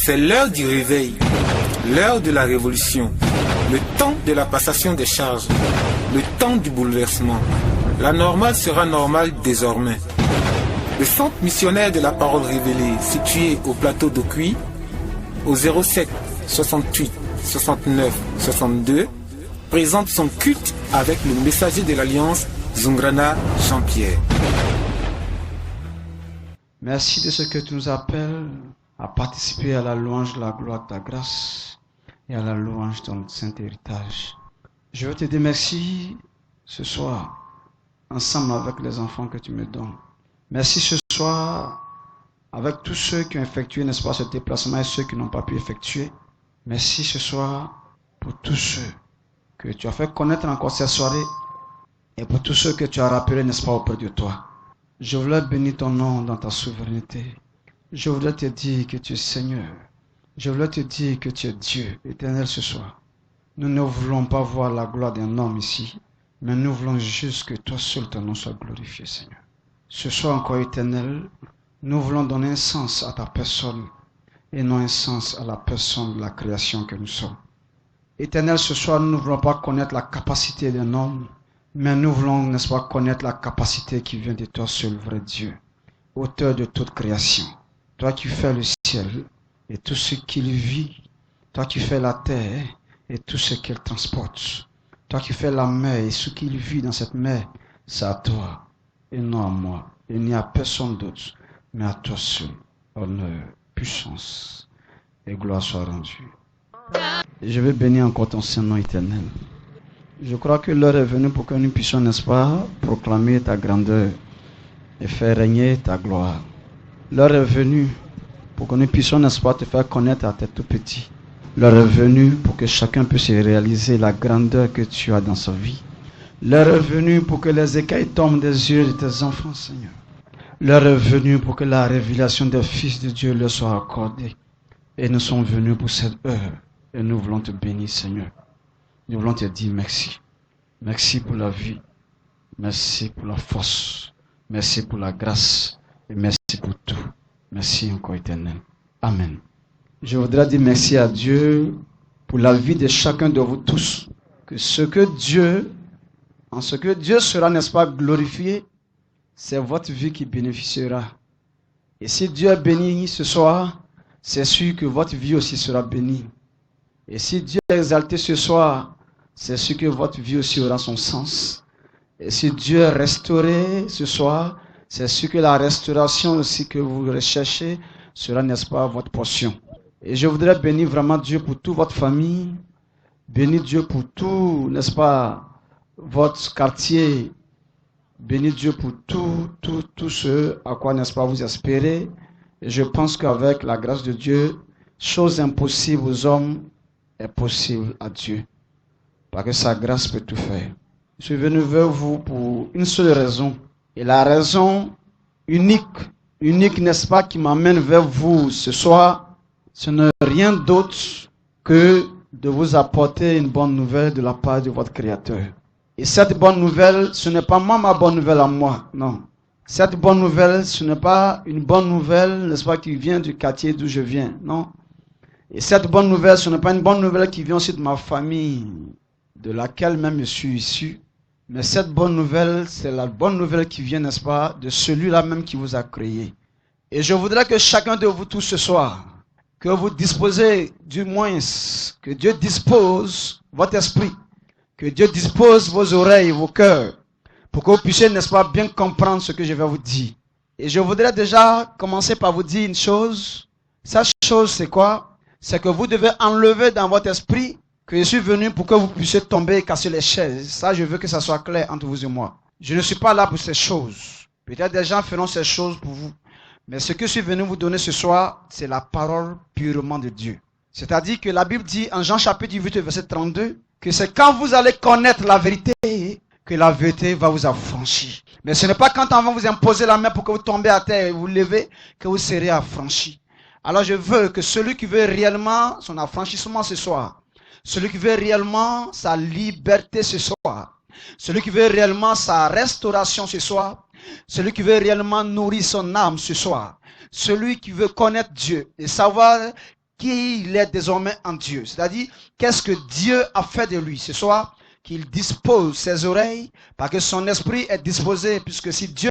C'est l'heure du réveil, l'heure de la révolution, le temps de la passation des charges, le temps du bouleversement. La normale sera normale désormais. Le centre missionnaire de la parole révélée, situé au plateau d'Okuyi, au 07 68 69 62, présente son culte avec le messager de l'Alliance, Zungrana Jean-Pierre. Merci de ce que tu nous appelles à participer à la louange de la gloire de ta grâce et à la louange de ton saint héritage. Je veux te dire merci ce soir, ensemble avec les enfants que tu me donnes. Merci ce soir avec tous ceux qui ont effectué, n'est-ce pas, ce déplacement et ceux qui n'ont pas pu effectuer. Merci ce soir pour tous ceux que tu as fait connaître encore cette soirée et pour tous ceux que tu as rappelés, n'est-ce pas, auprès de toi. Je voudrais bénir ton nom dans ta souveraineté. Je voudrais te dire que tu es Seigneur. Je voudrais te dire que tu es Dieu éternel ce soir. Nous ne voulons pas voir la gloire d'un homme ici, mais nous voulons juste que toi seul ton nom soit glorifié, Seigneur. Ce soir encore éternel, nous voulons donner un sens à ta personne et non un sens à la personne de la création que nous sommes. Éternel, ce soir, nous ne voulons pas connaître la capacité d'un homme, mais nous voulons, n'est-ce pas, connaître la capacité qui vient de toi seul, vrai Dieu, auteur de toute création. Toi qui fais le ciel et tout ce qu'il vit, toi qui fais la terre et tout ce qu'elle transporte, toi qui fais la mer et ce qu'il vit dans cette mer, c'est à toi et non à moi. Il n'y a personne d'autre, mais à toi seul, honneur, puissance et gloire soient rendues. Et je vais bénir encore ton Saint-Nom éternel. Je crois que l'heure est venue pour que nous puissions, n'est-ce pas, proclamer ta grandeur et faire régner ta gloire. L'heure est venue pour que nous puissions, n'est-ce pas, te faire connaître à tes tout petits. L'heure est venue pour que chacun puisse réaliser la grandeur que tu as dans sa vie. L'heure est venue pour que les écailles tombent des yeux de tes enfants, Seigneur. L'heure est venue pour que la révélation des fils de Dieu leur soit accordée. Et nous sommes venus pour cette heure. Et nous voulons te bénir, Seigneur. Nous voulons te dire merci. Merci pour la vie. Merci pour la force. Merci pour la grâce. Et merci pour tout. Merci encore éternel. Amen. Je voudrais dire merci à Dieu pour la vie de chacun de vous tous. Que en ce que Dieu sera, n'est-ce pas, glorifié, c'est votre vie qui bénéficiera. Et si Dieu est béni ce soir, c'est sûr que votre vie aussi sera bénie. Et si Dieu est exalté ce soir, c'est sûr que votre vie aussi aura son sens. Et si Dieu est restauré ce soir, c'est sûr que la restauration aussi que vous recherchez sera, n'est-ce pas, votre portion. Et je voudrais bénir vraiment Dieu pour toute votre famille, bénir Dieu pour tout, n'est-ce pas, votre quartier, bénir Dieu pour tout ce à quoi, n'est-ce pas, vous espérez. Et je pense qu'avec la grâce de Dieu, chose impossible aux hommes est possible à Dieu. Parce que sa grâce peut tout faire. Je suis venu vers vous pour une seule raison. Et la raison unique, n'est-ce pas, qui m'amène vers vous ce soir, ce n'est rien d'autre que de vous apporter une bonne nouvelle de la part de votre Créateur. Et cette bonne nouvelle, ce n'est pas moi ma bonne nouvelle à moi, non. Cette bonne nouvelle, ce n'est pas une bonne nouvelle, n'est-ce pas, qui vient du quartier d'où je viens, non. Et cette bonne nouvelle, ce n'est pas une bonne nouvelle qui vient aussi de ma famille, de laquelle même je suis issu. Mais cette bonne nouvelle, c'est la bonne nouvelle qui vient, n'est-ce pas, de celui-là même qui vous a créé. Et je voudrais que chacun de vous tous ce soir, que vous disposez, du moins, que Dieu dispose votre esprit, que Dieu dispose vos oreilles, vos cœurs, pour que vous puissiez, n'est-ce pas, bien comprendre ce que je vais vous dire. Et je voudrais déjà commencer par vous dire une chose. Cette chose, c'est quoi? C'est que vous devez enlever dans votre esprit que je suis venu pour que vous puissiez tomber et casser les chaises. Ça, je veux que ça soit clair entre vous et moi. Je ne suis pas là pour ces choses. Peut-être des gens feront ces choses pour vous. Mais ce que je suis venu vous donner ce soir, c'est la parole purement de Dieu. C'est-à-dire que la Bible dit en Jean chapitre 8, verset 32, que c'est quand vous allez connaître la vérité que la vérité va vous affranchir. Mais ce n'est pas quand on va vous imposer la main pour que vous tombez à terre et vous levez que vous serez affranchis. Alors je veux que celui qui veut réellement son affranchissement ce soir, celui qui veut réellement sa liberté ce soir, celui qui veut réellement sa restauration ce soir, celui qui veut réellement nourrir son âme ce soir, celui qui veut connaître Dieu et savoir qui il est désormais en Dieu. C'est-à-dire, qu'est-ce que Dieu a fait de lui. Ce soir, qu'il dispose ses oreilles, parce que son esprit est disposé, puisque si Dieu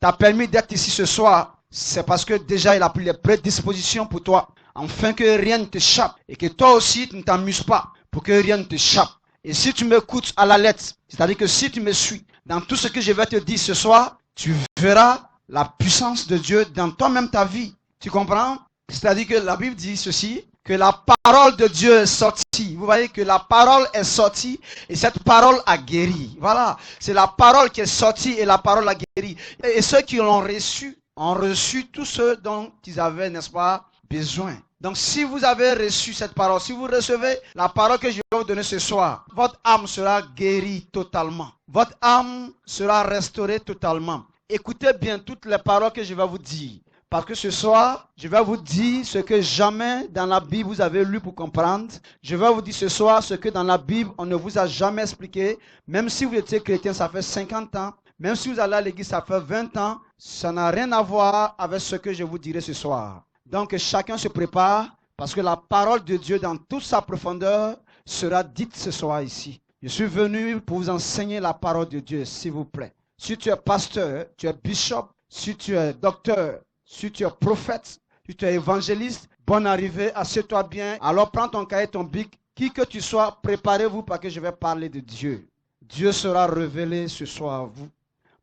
t'a permis d'être ici ce soir, c'est parce que déjà il a pris les prédispositions pour toi, afin que rien ne t'échappe, et que toi aussi tu ne t'amuses pas, pour que rien ne t'échappe. Et si tu m'écoutes à la lettre, c'est-à-dire que si tu me suis dans tout ce que je vais te dire ce soir, tu verras la puissance de Dieu dans toi-même ta vie. Tu comprends? C'est-à-dire que la Bible dit ceci, que la parole de Dieu est sortie. Vous voyez que la parole est sortie et cette parole a guéri. Voilà, c'est la parole qui est sortie et la parole a guéri. Et ceux qui l'ont reçu ont reçu tout ce dont ils avaient, n'est-ce pas, besoin. Donc si vous avez reçu cette parole, si vous recevez la parole que je vais vous donner ce soir, votre âme sera guérie totalement. Votre âme sera restaurée totalement. Écoutez bien toutes les paroles que je vais vous dire. Parce que ce soir, je vais vous dire ce que jamais dans la Bible vous avez lu pour comprendre. Je vais vous dire ce soir ce que dans la Bible on ne vous a jamais expliqué. Même si vous étiez chrétien, ça fait 50 ans. Même si vous allez à l'église, ça fait 20 ans. Ça n'a rien à voir avec ce que je vous dirai ce soir. Donc chacun se prépare parce que la parole de Dieu dans toute sa profondeur sera dite ce soir ici. Je suis venu pour vous enseigner la parole de Dieu, s'il vous plaît. Si tu es pasteur, tu es bishop, si tu es docteur, si tu es prophète, si tu es évangéliste, bonne arrivée, assieds-toi bien. Alors prends ton cahier, ton bic, qui que tu sois, préparez-vous parce que je vais parler de Dieu. Dieu sera révélé ce soir à vous.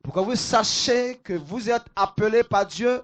Pour que vous sachiez que vous êtes appelés par Dieu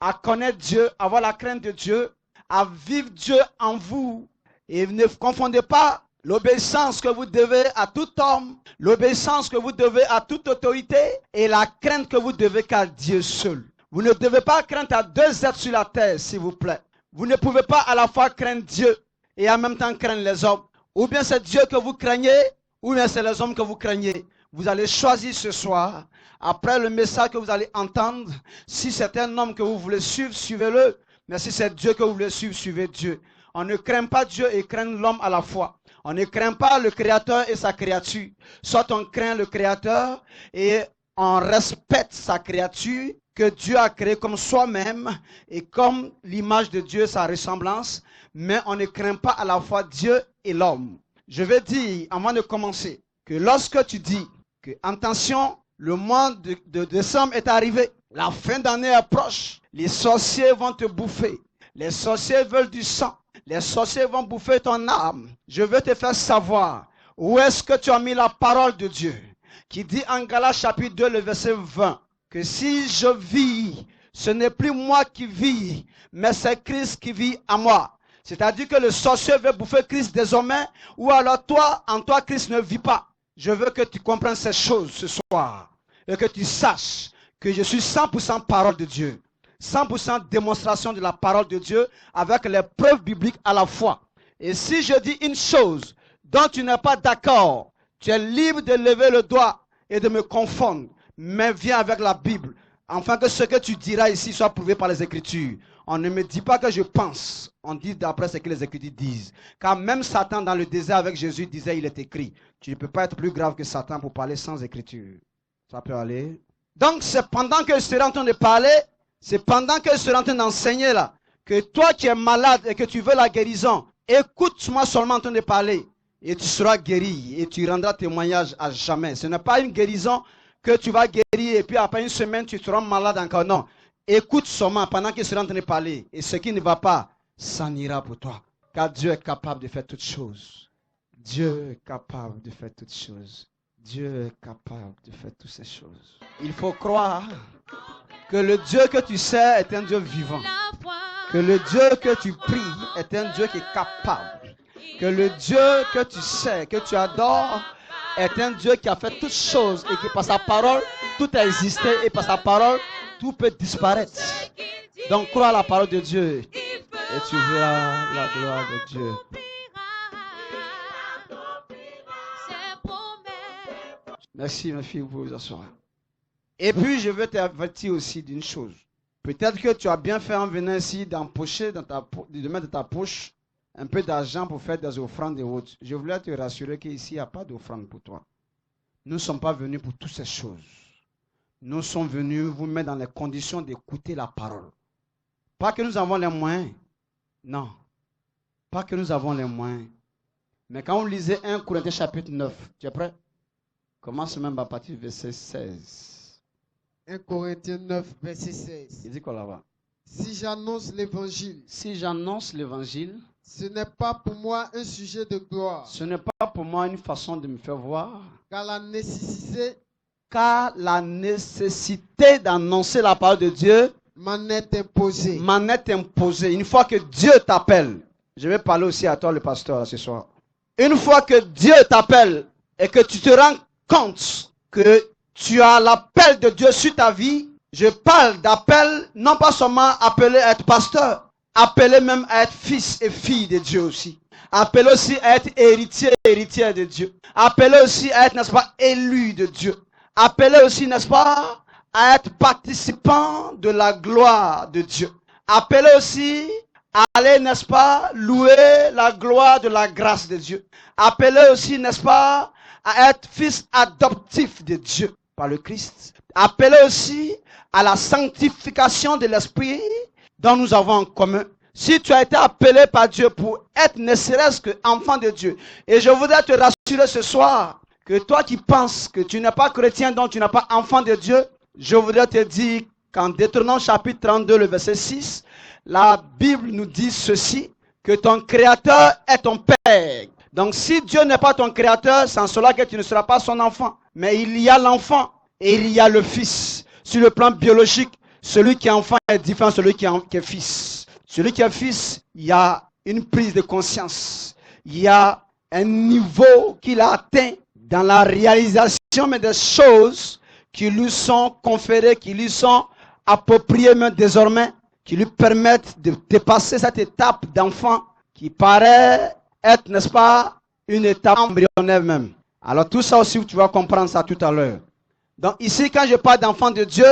à connaître Dieu, à avoir la crainte de Dieu, à vivre Dieu en vous. Et ne confondez pas l'obéissance que vous devez à tout homme, l'obéissance que vous devez à toute autorité et la crainte que vous devez qu'à Dieu seul. Vous ne devez pas craindre à deux êtres sur la terre, s'il vous plaît. Vous ne pouvez pas à la fois craindre Dieu et en même temps craindre les hommes. Ou bien c'est Dieu que vous craignez, ou bien c'est les hommes que vous craignez. Vous allez choisir ce soir, après le message que vous allez entendre, si c'est un homme que vous voulez suivre, suivez-le. Mais si c'est Dieu que vous voulez suivre, suivez Dieu. On ne craint pas Dieu et craint l'homme à la fois. On ne craint pas le Créateur et sa créature. Soit on craint le Créateur et on respecte sa créature, que Dieu a créé comme soi-même et comme l'image de Dieu, sa ressemblance, mais on ne craint pas à la fois Dieu et l'homme. Je vais dire, avant de commencer, que lorsque tu dis que, attention, le mois de décembre est arrivé, la fin d'année approche, les sorciers vont te bouffer, les sorciers veulent du sang, les sorciers vont bouffer ton âme. Je veux te faire savoir où est-ce que tu as mis la parole de Dieu, qui dit en Galates chapitre 2, le verset 20, que si je vis, ce n'est plus moi qui vis, mais c'est Christ qui vit en moi. C'est-à-dire que le sorcier veut bouffer Christ désormais, ou alors toi, en toi, Christ ne vit pas. Je veux que tu comprennes ces choses ce soir, et que tu saches que je suis 100% parole de Dieu, 100% démonstration de la parole de Dieu, avec les preuves bibliques à la fois. Et si je dis une chose dont tu n'es pas d'accord, tu es libre de lever le doigt et de me confondre. Mais viens avec la Bible, afin que ce que tu diras ici soit prouvé par les Écritures. On ne me dit pas que je pense, on dit d'après ce que les Écritures disent. Car même Satan dans le désert avec Jésus disait, il est écrit. Tu ne peux pas être plus grave que Satan pour parler sans Écriture. Ça peut aller. Donc c'est pendant que je serai en train de parler, c'est pendant que je serai en train d'enseigner là, que toi qui es malade et que tu veux la guérison, écoute-moi seulement en train de parler. Et tu seras guéri et tu rendras témoignage à jamais. Ce n'est pas une guérison que tu vas guérir et puis après une semaine tu seras malade encore. Non, écoute seulement pendant que je serai en train de parler. Et ce qui ne va pas, ça n'ira pour toi. Car Dieu est capable de faire toutes choses. Dieu est capable de faire toutes choses. Dieu est capable de faire toutes ces choses. Il faut croire que le Dieu que tu sais est un Dieu vivant. Que le Dieu que tu pries est un Dieu qui est capable. Que le Dieu que tu sais, que tu adores, est un Dieu qui a fait toutes choses et qui par sa parole, tout a existé et par sa parole, tout peut disparaître. Donc crois à la parole de Dieu et tu verras la gloire de Dieu. Merci mes filles, vous pouvez vous asseoir. Et puis je veux t'avertir aussi d'une chose. Peut-être que tu as bien fait en venant ici d'empocher de mettre dans ta poche un peu d'argent pour faire des offrandes et autres. Je voulais te rassurer qu'ici, il n'y a pas d'offrande pour toi. Nous ne sommes pas venus pour toutes ces choses. Nous sommes venus vous mettre dans les conditions d'écouter la parole. Pas que nous avons les moyens. Non. Pas que nous avons les moyens. Mais quand on lisait 1 Corinthiens chapitre 9, tu es prêt? Commence même à partir du verset 16. 1 Corinthiens 9, verset 16. Il dit quoi là-bas? Si j'annonce l'évangile, ce n'est pas pour moi un sujet de gloire, ce n'est pas pour moi une façon de me faire voir, car la nécessité d'annoncer la parole de Dieu m'en est imposée. Une fois que Dieu t'appelle, je vais parler aussi à toi le pasteur ce soir. Une fois que Dieu t'appelle et que tu te rends compte que tu as l'appel de Dieu sur ta vie, je parle d'appel non pas seulement appelé à être pasteur, appelé même à être fils et fille de Dieu aussi. Appelé aussi à être héritier et héritière de Dieu. Appelé aussi à être, n'est-ce pas, élu de Dieu. Appelé aussi, n'est-ce pas, à être participant de la gloire de Dieu. Appelé aussi à aller, n'est-ce pas, louer la gloire de la grâce de Dieu. Appelé aussi, n'est-ce pas, à être fils adoptif de Dieu par le Christ. Appelé aussi à la sanctification de l'esprit dont nous avons en commun. Si tu as été appelé par Dieu pour être ne serait-ce qu'enfant de Dieu, et je voudrais te rassurer ce soir, que toi qui penses que tu n'es pas chrétien, donc tu n'es pas enfant de Dieu, je voudrais te dire qu'en Deutéronome chapitre 32, le verset 6, la Bible nous dit ceci, que ton créateur est ton père. Donc si Dieu n'est pas ton créateur, c'est en cela que tu ne seras pas son enfant. Mais il y a l'enfant et il y a le fils. Sur le plan biologique, celui qui est enfant est différent de celui qui est fils. Celui qui est fils, il y a une prise de conscience. Il y a un niveau qu'il a atteint dans la réalisation mais des choses qui lui sont conférées, qui lui sont appropriées même désormais, qui lui permettent de dépasser cette étape d'enfant qui paraît être, n'est-ce pas, une étape embryonnaire même. Alors tout ça aussi, tu vas comprendre ça tout à l'heure. Donc ici, quand je parle d'enfant de Dieu,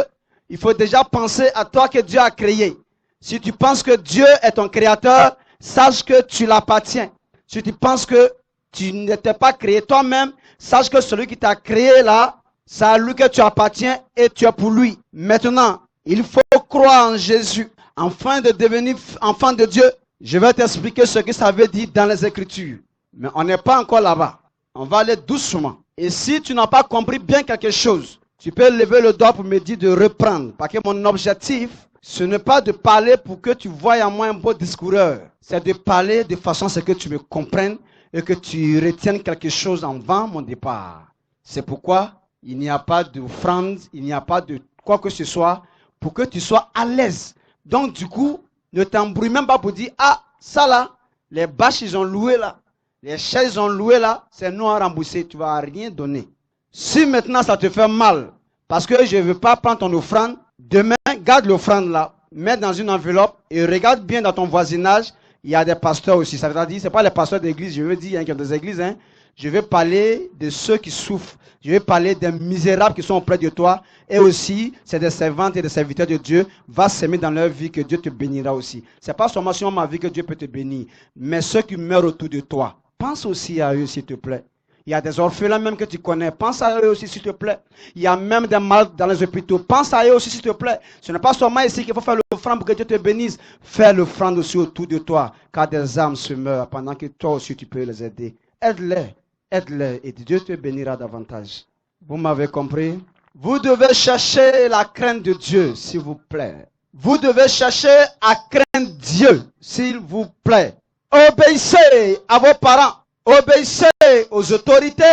il faut déjà penser à toi que Dieu a créé. Si tu penses que Dieu est ton créateur, sache que tu l'appartiens. Si tu penses que tu n'étais pas créé toi-même, sache que celui qui t'a créé là, c'est à lui que tu appartiens et tu es pour lui. Maintenant, il faut croire en Jésus. Afin de devenir enfant de Dieu, je vais t'expliquer ce que ça veut dire dans les Écritures. Mais on n'est pas encore là-bas. On va aller doucement. Et si tu n'as pas compris bien quelque chose, tu peux lever le doigt pour me dire de reprendre. Parce que mon objectif, ce n'est pas de parler pour que tu voies en moi un beau discoureur. C'est de parler de façon à ce que tu me comprennes et que tu retiennes quelque chose avant mon départ. C'est pourquoi il n'y a pas d'offrande, il n'y a pas de quoi que ce soit pour que tu sois à l'aise. Donc du coup, ne t'embrouille même pas pour dire, ah, ça là, les bâches ils ont loué là, les chaises ils ont loué là, c'est nous à rembourser, tu ne vas rien donner. Si maintenant ça te fait mal, parce que je ne veux pas prendre ton offrande, demain, garde l'offrande là, mets dans une enveloppe et regarde bien dans ton voisinage, il y a des pasteurs aussi. Ça veut dire, ce n'est pas les pasteurs d'église, je veux dire, il y a des églises, hein. Je vais parler de ceux qui souffrent. Je vais parler des misérables qui sont auprès de toi. Et aussi, c'est des servantes et des serviteurs de Dieu. Va s'aimer dans leur vie que Dieu te bénira aussi. Ce n'est pas seulement sur ma vie que Dieu peut te bénir. Mais ceux qui meurent autour de toi, pense aussi à eux s'il te plaît. Il y a des orphelins même que tu connais. Pense à eux aussi s'il te plaît. Il y a même des malades dans les hôpitaux. Pense à eux aussi s'il te plaît. Ce n'est pas seulement ici qu'il faut faire l'offrande pour que Dieu te bénisse. Fais l'offrande aussi autour de toi. Car des âmes se meurent pendant que toi aussi tu peux les aider. Aide-les. Aide-les et Dieu te bénira davantage. Vous m'avez compris? Vous devez chercher la crainte de Dieu, s'il vous plaît. Vous devez chercher à craindre Dieu, s'il vous plaît. Obéissez à vos parents. Obéissez aux autorités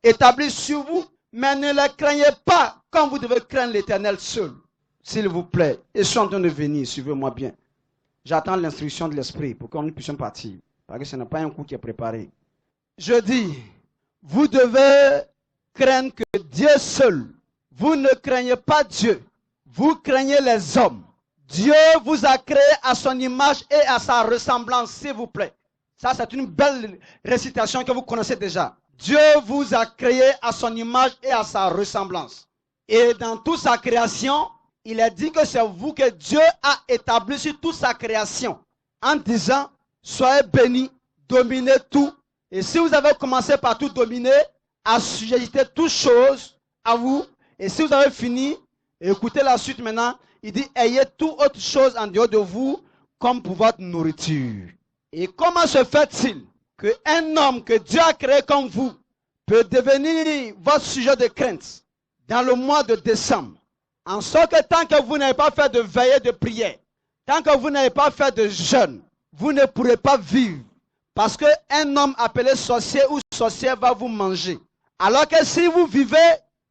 établies sur vous, mais ne les craignez pas comme vous devez craindre l'Éternel seul. S'il vous plaît. Et je suis en train de venir, suivez-moi bien. J'attends l'instruction de l'Esprit pour que nous puissions partir. Parce que ce n'est pas un coup qui est préparé. Je dis, vous devez craindre que Dieu seul. Vous ne craignez pas Dieu. Vous craignez les hommes. Dieu vous a créé à son image et à sa ressemblance, s'il vous plaît. Ça, c'est une belle récitation que vous connaissez déjà. Dieu vous a créé à son image et à sa ressemblance. Et dans toute sa création, il est dit que c'est vous que Dieu a établi sur toute sa création. En disant, soyez bénis, dominez tout. Et si vous avez commencé par tout dominer, assujettez toutes choses à vous. Et si vous avez fini, écoutez la suite maintenant. Il dit, ayez toute autre chose en dehors de vous comme pour votre nourriture. Et comment se fait-il qu'un homme que Dieu a créé comme vous peut devenir votre sujet de crainte dans le mois de décembre? En sorte que tant que vous n'avez pas fait de veillée de prière, tant que vous n'avez pas fait de jeûne, vous ne pourrez pas vivre. Parce qu'un homme appelé sorcier ou sorcière va vous manger. Alors que si vous vivez,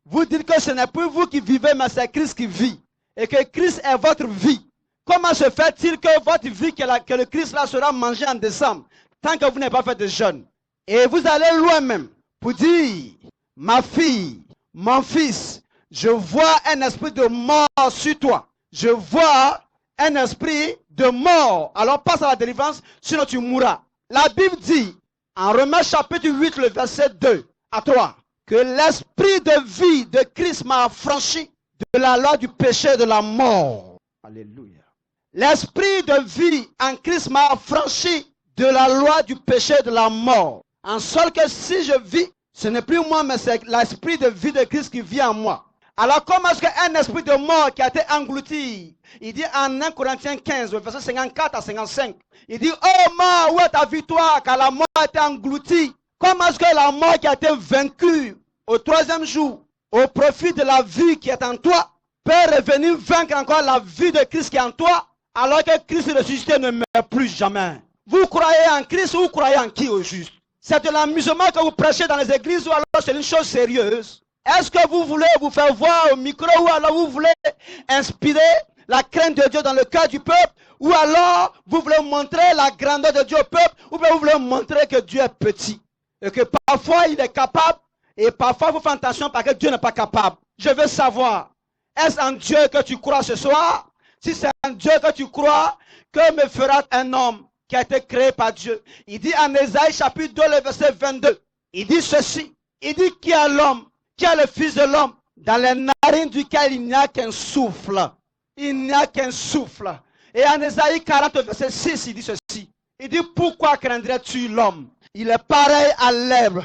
vous dites que ce n'est plus vous qui vivez, mais c'est Christ qui vit. Et que Christ est votre vie. Comment se fait-il que votre vie, que le Christ là sera mangé en décembre, tant que vous n'avez pas fait de jeûne? Et vous allez loin même pour dire, ma fille, mon fils, je vois un esprit de mort sur toi. Je vois un esprit de mort. Alors passe à la délivrance, sinon tu mourras. La Bible dit, en Romains chapitre 8, le verset 2, à toi, que l'esprit de vie de Christ m'a affranchi de la loi du péché et de la mort. Alléluia. L'esprit de vie en Christ m'a affranchi de la loi du péché et de la mort. En sorte que si je vis, ce n'est plus moi, mais c'est l'esprit de vie de Christ qui vit en moi. Alors comment est-ce qu'un esprit de mort qui a été englouti, il dit en 1 Corinthiens 15, verset 54 à 55, il dit, oh mort, où est ta victoire, car la mort a été engloutie? Comment est-ce que la mort qui a été vaincue au troisième jour, au profit de la vie qui est en toi, peut revenir vaincre encore la vie de Christ qui est en toi, alors que Christ ressuscité ne meurt plus jamais? Vous croyez en Christ ou vous croyez en qui au juste? C'est de l'amusement que vous prêchez dans les églises ou alors c'est une chose sérieuse? Est-ce que vous voulez vous faire voir au micro ou alors vous voulez inspirer la crainte de Dieu dans le cœur du peuple? Ou alors vous voulez montrer la grandeur de Dieu au peuple? Ou bien vous voulez montrer que Dieu est petit? Et que parfois il est capable et parfois vous faites attention parce que Dieu n'est pas capable. Je veux savoir, est-ce en Dieu que tu crois ce soir? Si c'est en Dieu que tu crois, que me fera un homme qui a été créé par Dieu? Il dit en Ésaïe chapitre 2, le verset 22, il dit ceci, il dit qui est l'homme, qui est le fils de l'homme, dans les narines duquel il n'y a qu'un souffle. Il n'y a qu'un souffle. Et en Ésaïe 40, verset 6, il dit ceci, il dit pourquoi craindrais-tu l'homme? Il est pareil à l'herbe.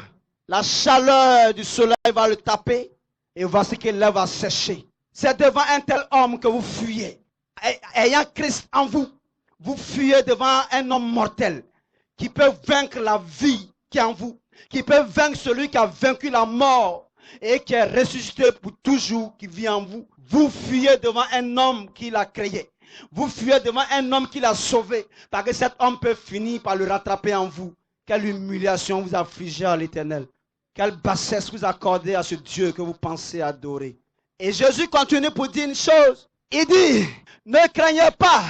La chaleur du soleil va le taper et voici que l'herbe va sécher. C'est devant un tel homme que vous fuyez. Ayant Christ en vous, vous fuyez devant un homme mortel qui peut vaincre la vie qui est en vous, qui peut vaincre celui qui a vaincu la mort et qui est ressuscité pour toujours, qui vit en vous. Vous fuyez devant un homme qui l'a créé. Vous fuyez devant un homme qui l'a sauvé, parce que cet homme peut finir par le rattraper en vous. Quelle humiliation vous affligez à l'Éternel. Quelle bassesse vous accordez à ce Dieu que vous pensez adorer. Et Jésus continue pour dire une chose. Il dit, ne craignez pas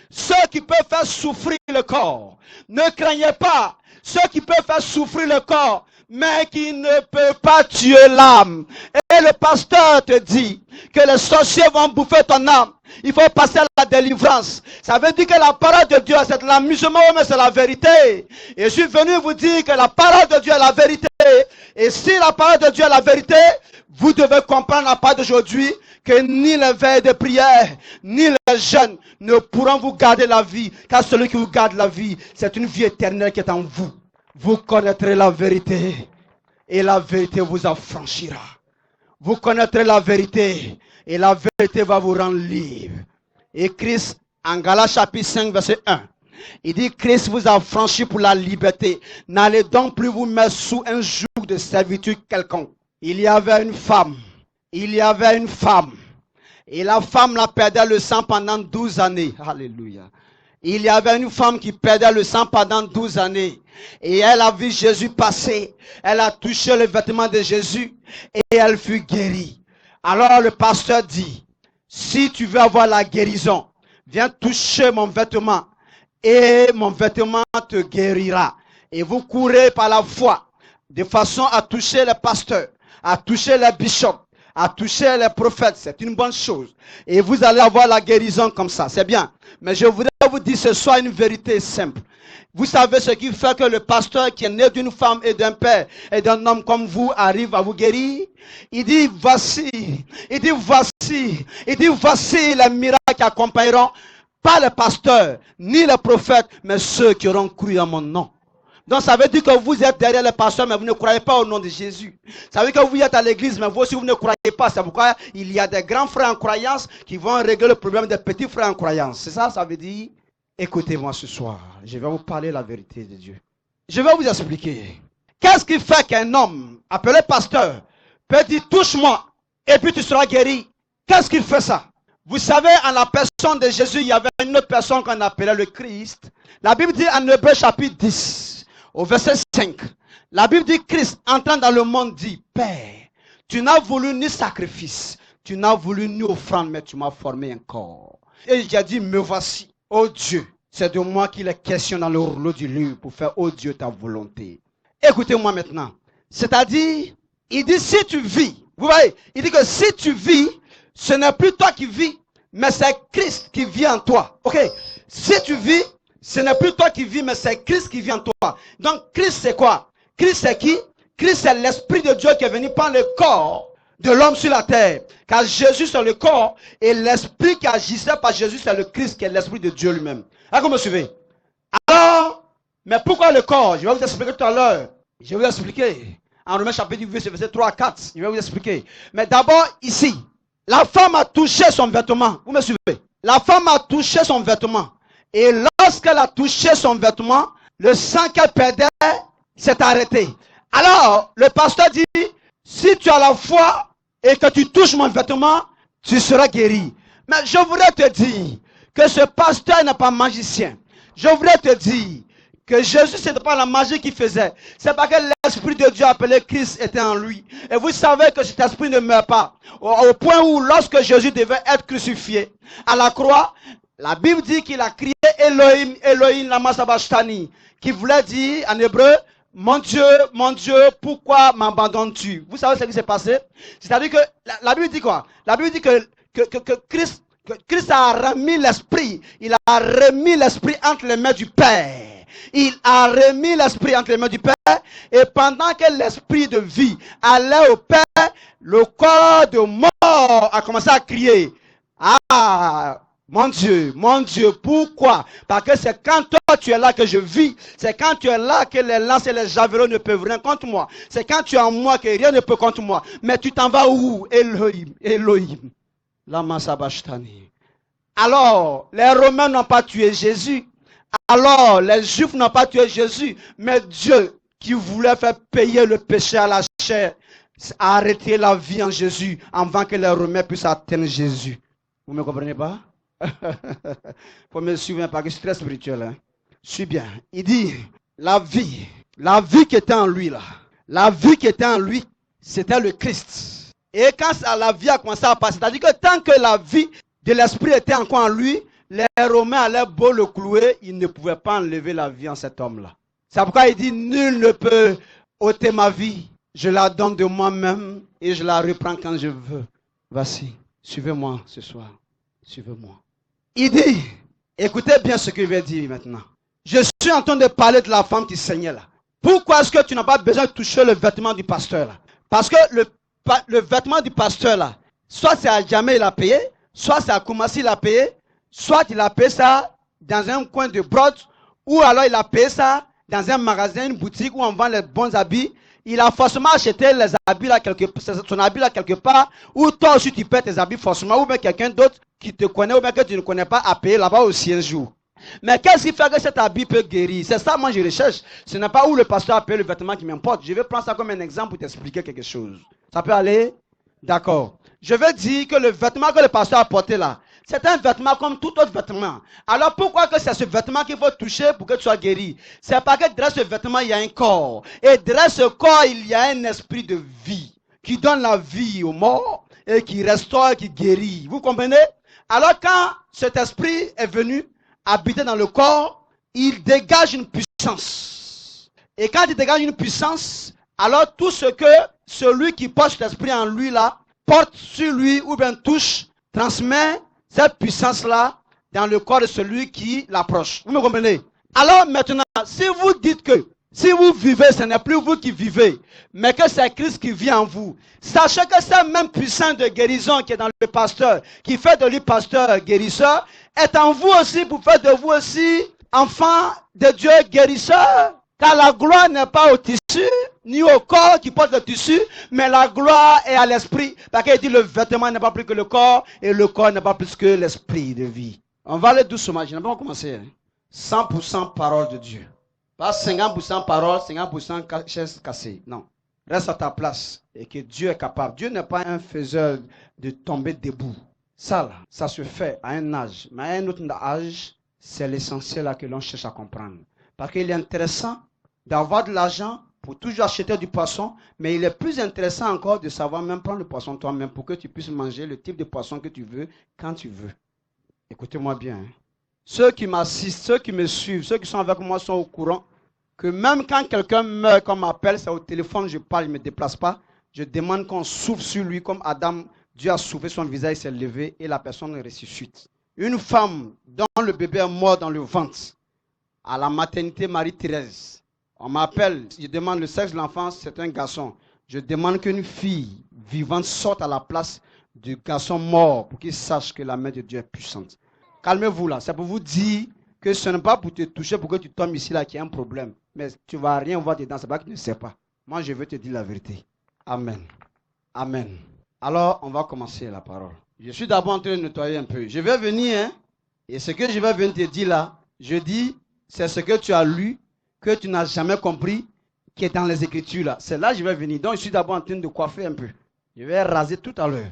ceux qui peuvent faire souffrir le corps. Ne craignez pas ceux qui peuvent faire souffrir le corps, mais qui ne peuvent pas tuer l'âme. Et le pasteur te dit que les sorciers vont bouffer ton âme. Il faut passer à la délivrance. Ça veut dire que la parole de Dieu, c'est de l'amusement, mais c'est la vérité. Et je suis venu vous dire que la parole de Dieu est la vérité. Et si la parole de Dieu est la vérité, vous devez comprendre à part d'aujourd'hui que ni les veilles de prière, ni les jeûnes ne pourront vous garder la vie. Car celui qui vous garde la vie, c'est une vie éternelle qui est en vous. Vous connaîtrez la vérité et la vérité vous affranchira. Vous connaîtrez la vérité et la vérité va vous rendre libre. Et Christ, en Galates chapitre 5, verset 1, il dit, Christ vous a franchi pour la liberté. N'allez donc plus vous mettre sous un joug de servitude quelconque. Il y avait une femme. Et la femme la perdait le sang pendant 12 années. Alléluia. Il y avait une femme qui perdait le sang pendant 12 années. Et elle a vu Jésus passer. Elle a touché le vêtement de Jésus. Et elle fut guérie. Alors le pasteur dit, si tu veux avoir la guérison, viens toucher mon vêtement. Et mon vêtement te guérira. Et vous courez par la foi, de façon à toucher les pasteurs, à toucher les bishops, à toucher les prophètes. C'est une bonne chose. Et vous allez avoir la guérison comme ça. C'est bien. Mais je voudrais vous dire ce soir une vérité simple. Vous savez ce qui fait que le pasteur qui est né d'une femme et d'un père et d'un homme comme vous arrive à vous guérir? Il dit voici les miracles qui accompagneront pas les pasteurs, ni les prophètes, mais ceux qui auront cru à mon nom. Donc ça veut dire que vous êtes derrière les pasteurs, mais vous ne croyez pas au nom de Jésus. Ça veut dire que vous êtes à l'église, mais vous aussi vous ne croyez pas. C'est pourquoi il y a des grands frères en croyance qui vont régler le problème des petits frères en croyance. C'est ça, ça veut dire? Écoutez-moi ce soir, je vais vous parler la vérité de Dieu. Je vais vous expliquer. Qu'est-ce qui fait qu'un homme appelé pasteur peut dire touche-moi et puis tu seras guéri? Qu'est-ce qu'il fait ça? Vous savez, en la personne de Jésus, il y avait une autre personne qu'on appelait le Christ. La Bible dit en Hébreux chapitre 10, au verset 5, la Bible dit Christ entrant dans le monde dit, Père, tu n'as voulu ni sacrifice, tu n'as voulu ni offrande, mais tu m'as formé un corps. Et il a dit, me voici, ô Dieu, c'est de moi qu'il est question dans le rouleau du livre pour faire, ô Dieu, ta volonté. Écoutez-moi maintenant. C'est-à-dire, il dit, si tu vis, vous voyez, il dit que si tu vis, ce n'est plus toi qui vis, mais c'est Christ qui vit en toi. Ok? Si tu vis, ce n'est plus toi qui vis, mais c'est Christ qui vit en toi. Donc, Christ c'est quoi? Christ c'est qui? Christ c'est l'Esprit de Dieu qui est venu prendre le corps de l'homme sur la terre. Car Jésus c'est le corps et l'Esprit qui agissait par Jésus c'est le Christ qui est l'Esprit de Dieu lui-même. Est-ce que vous me suivez? Alors, mais pourquoi le corps? Je vais vous expliquer tout à l'heure. Je vais vous expliquer. En Romains chapitre 8, verset 3 à 4. Je vais vous expliquer. Mais d'abord, ici, la femme a touché son vêtement. Vous me suivez? La femme a touché son vêtement. Et lorsqu'elle a touché son vêtement, le sang qu'elle perdait s'est arrêté. Alors, le pasteur dit, si tu as la foi et que tu touches mon vêtement, tu seras guéri. Mais je voudrais te dire que ce pasteur n'est pas magicien. Je voudrais te dire que Jésus, ce n'était pas la magie qu'il faisait. C'est parce que l'Esprit de Dieu appelé Christ était en lui. Et vous savez que cet esprit ne meurt pas. Au point où lorsque Jésus devait être crucifié à la croix, la Bible dit qu'il a crié Elohim, Elohim, lama sabachthani, qui voulait dire en hébreu, mon Dieu, pourquoi m'abandonnes-tu? Vous savez ce qui s'est passé? C'est-à-dire que la Bible dit quoi? La Bible dit que Christ a remis l'esprit. Il a remis l'esprit entre les mains du Père. Il a remis l'esprit entre les mains du Père. Et pendant que l'esprit de vie allait au Père, le corps de mort a commencé à crier. Ah, mon Dieu, pourquoi? Parce que c'est quand toi tu es là que je vis. C'est quand tu es là que les lances et les javelots ne peuvent rien contre moi. C'est quand tu es en moi que rien ne peut contre moi. Mais tu t'en vas où? Elohim, Elohim. Lama sabachthani. Alors, les Romains n'ont pas tué Jésus. Alors, les Juifs n'ont pas tué Jésus. Mais Dieu, qui voulait faire payer le péché à la chair, a arrêté la vie en Jésus avant que les Romains puissent atteindre Jésus. Vous ne me comprenez pas? Faut me suivre parce que je suis très spirituel. Hein? Je suis bien. Il dit, la vie qui était en lui là, la vie qui était en lui, c'était le Christ. Et quand la vie a commencé à passer, c'est-à-dire que tant que la vie de l'esprit était encore en lui, les Romains allaient beau le clouer, ils ne pouvaient pas enlever la vie en cet homme-là. C'est pourquoi il dit, nul ne peut ôter ma vie. Je la donne de moi-même et je la reprends quand je veux. Voici, suivez-moi ce soir. Suivez-moi. Il dit, écoutez bien ce qu'il veut dire maintenant. Je suis en train de parler de la femme qui saignait là. Pourquoi est-ce que tu n'as pas besoin de toucher le vêtement du pasteur là? Parce que le vêtement du pasteur là, soit c'est à Djamé il a payé, soit c'est à Koumassi il a payé, soit il a payé ça dans un coin de brode, ou alors il a payé ça dans un magasin, une boutique où on vend les bons habits. Il a forcément acheté les habits là son habit là quelque part, ou toi aussi tu paies tes habits forcément, ou bien quelqu'un d'autre qui te connaît, ou bien que tu ne connais pas à payer là-bas aussi un jour. Mais qu'est-ce qui fait que cet habit peut guérir? C'est ça, moi je recherche. Ce n'est pas où le pasteur a payé le vêtement qui m'importe. Je vais prendre ça comme un exemple pour t'expliquer quelque chose. Ça peut aller? D'accord. Je veux dire que le vêtement que le pasteur a porté là, c'est un vêtement comme tout autre vêtement. Alors pourquoi que c'est ce vêtement qu'il faut toucher pour que tu sois guéri? C'est parce que derrière ce vêtement, il y a un corps. Et derrière ce corps, il y a un esprit de vie qui donne la vie aux morts et qui restaure, qui guérit. Vous comprenez? Alors quand cet esprit est venu habiter dans le corps, il dégage une puissance. Et quand il dégage une puissance, alors tout ce que celui qui porte cet esprit en lui là, porte sur lui ou bien touche, transmet cette puissance-là dans le corps de celui qui l'approche. Vous me comprenez? Alors maintenant, si vous dites que si vous vivez, ce n'est plus vous qui vivez, mais que c'est Christ qui vit en vous, sachez que cette même puissance de guérison qui est dans le pasteur, qui fait de lui pasteur guérisseur, est en vous aussi pour faire de vous aussi enfant de Dieu guérisseur. Car la gloire n'est pas au tissu, ni au corps qui porte le tissu, mais la gloire est à l'esprit. Parce qu'il dit le vêtement n'est pas plus que le corps, et le corps n'est pas plus que l'esprit de vie. On va aller doucement, je n'ai pas commencé. Hein. 100% parole de Dieu. Pas 50% parole, 50% chaise cassée. Non. Reste à ta place et que Dieu est capable. Dieu n'est pas un faiseur de tomber debout. Ça, là, ça se fait à un âge. Mais à un autre âge, c'est l'essentiel là que l'on cherche à comprendre. Parce qu'il est intéressant d'avoir de l'argent pour toujours acheter du poisson, mais il est plus intéressant encore de savoir même prendre le poisson toi-même pour que tu puisses manger le type de poisson que tu veux quand tu veux. Écoutez-moi bien. Hein. Ceux qui m'assistent, ceux qui me suivent, ceux qui sont avec moi sont au courant que même quand quelqu'un meurt, qu'on m'appelle, c'est au téléphone, je parle, je ne me déplace pas, je demande qu'on souffle sur lui comme Adam, Dieu a soufflé son visage, il s'est levé et la personne ressuscite. Une femme dont le bébé est mort dans le ventre, à la maternité Marie-Thérèse, on m'appelle, je demande le sexe de l'enfant, c'est un garçon. Je demande qu'une fille vivante sorte à la place du garçon mort pour qu'il sache que la main de Dieu est puissante. Calmez-vous là, c'est pour vous dire que ce n'est pas pour te toucher, pour que tu tombes ici là qu'il y a un problème. Mais tu ne vas rien voir dedans, c'est pas que tu ne sais pas. Moi, je veux te dire la vérité. Amen. Amen. Alors, on va commencer la parole. Je suis d'abord en train de nettoyer un peu. Je vais venir, hein, et ce que je vais venir te dire là, je dis, c'est ce que tu as lu, que tu n'as jamais compris, qui est dans les Écritures là. C'est là que je vais venir. Donc, je suis d'abord en train de coiffer un peu. Je vais raser tout à l'heure.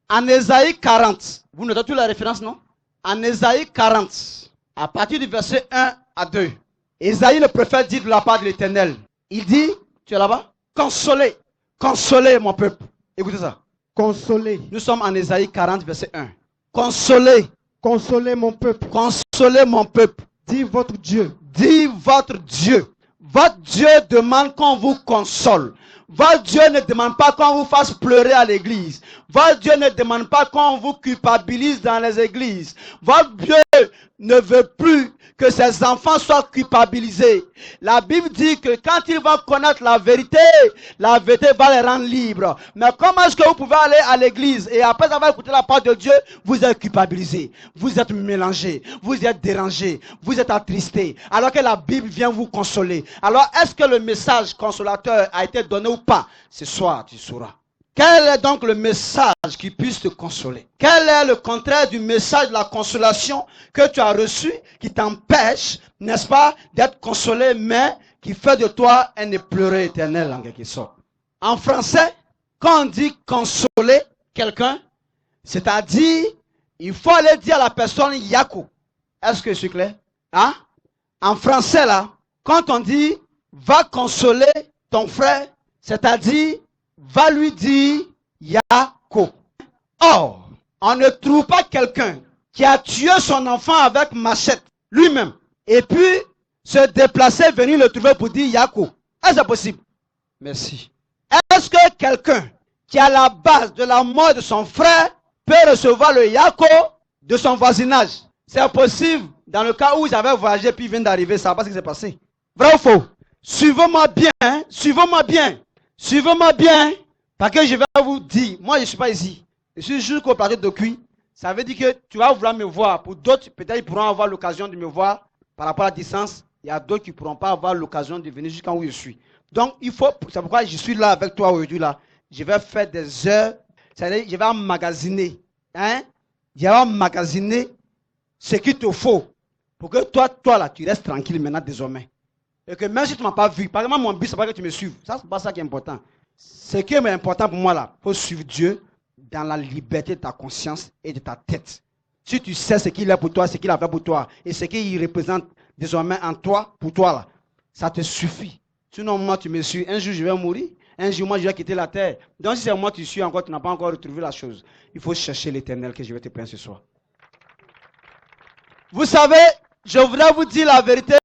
En Ésaïe 40, vous notez toute la référence, non? En Ésaïe 40, à partir du verset 1 à 2, Ésaïe le prophète dit de la part de l'Éternel, il dit, tu es là-bas? Consolez, consolez mon peuple. Écoutez ça. Consolez. Nous sommes en Ésaïe 40, verset 1. Consolez. Consolez mon peuple. Consolez mon peuple. Dis votre Dieu. Dis votre Dieu. Votre Dieu demande qu'on vous console. Votre Dieu ne demande pas qu'on vous fasse pleurer à l'église. Votre Dieu ne demande pas qu'on vous culpabilise dans les églises. Votre Dieu ne veut plus que ses enfants soient culpabilisés. La Bible dit que quand ils vont connaître la vérité va les rendre libres. Mais comment est-ce que vous pouvez aller à l'église et après avoir écouté la parole de Dieu, vous êtes culpabilisé, vous êtes mélangé, vous êtes dérangé, vous êtes attristé, alors que la Bible vient vous consoler. Alors est-ce que le message consolateur a été donné ou pas? Ce soir, tu sauras. Quel est donc le message qui puisse te consoler? Quel est le contraire du message de la consolation que tu as reçu, qui t'empêche, n'est-ce pas, d'être consolé, mais qui fait de toi un éploré éternel en quelque sorte? En français, quand on dit consoler quelqu'un, c'est-à-dire, il faut aller dire à la personne Yako. Est-ce que je suis clair? Hein? En français là, quand on dit va consoler ton frère, c'est-à-dire, va lui dire Yako. Or, on ne trouve pas quelqu'un qui a tué son enfant avec machette lui-même et puis se déplacer, venir le trouver pour dire Yako. Est-ce que c'est possible? Merci. Est-ce que quelqu'un qui a la base de la mort de son frère peut recevoir le Yako de son voisinage? C'est possible dans le cas où ils avaient voyagé puis ils viennent d'arriver, ça va ce qui s'est passé. Vrai ou faux? Suivez-moi bien, hein? Suivez-moi bien. Suivez-moi bien, parce que je vais vous dire, moi je ne suis pas ici, je suis juste au plateau de cuit. Ça veut dire que tu vas vouloir me voir. Pour d'autres, peut-être ils pourront avoir l'occasion de me voir par rapport à la distance. Il y a d'autres qui ne pourront pas avoir l'occasion de venir jusqu'à où je suis. Donc il faut, c'est pourquoi je suis là avec toi aujourd'hui là. Je vais faire des heures, c'est-à-dire je vais emmagasiner, hein? Je vais emmagasiner ce qu'il te faut pour que toi là, tu restes tranquille maintenant désormais. Et que même si tu ne m'as pas vu, par exemple, mon but, c'est pas que tu me suives. Ça, c'est pas ça qui est important. Ce qui est important pour moi, là, il faut suivre Dieu dans la liberté de ta conscience et de ta tête. Si tu sais ce qu'il est pour toi, ce qu'il a fait pour toi, et ce qu'il représente désormais en toi, pour toi, là, ça te suffit. Sinon, moi, tu me suis. Un jour, je vais mourir. Un jour, moi, je vais quitter la terre. Donc, si c'est moi, tu suis encore, tu n'as pas encore retrouvé la chose. Il faut chercher l'Éternel que je vais te prendre ce soir. Vous savez, je voudrais vous dire la vérité.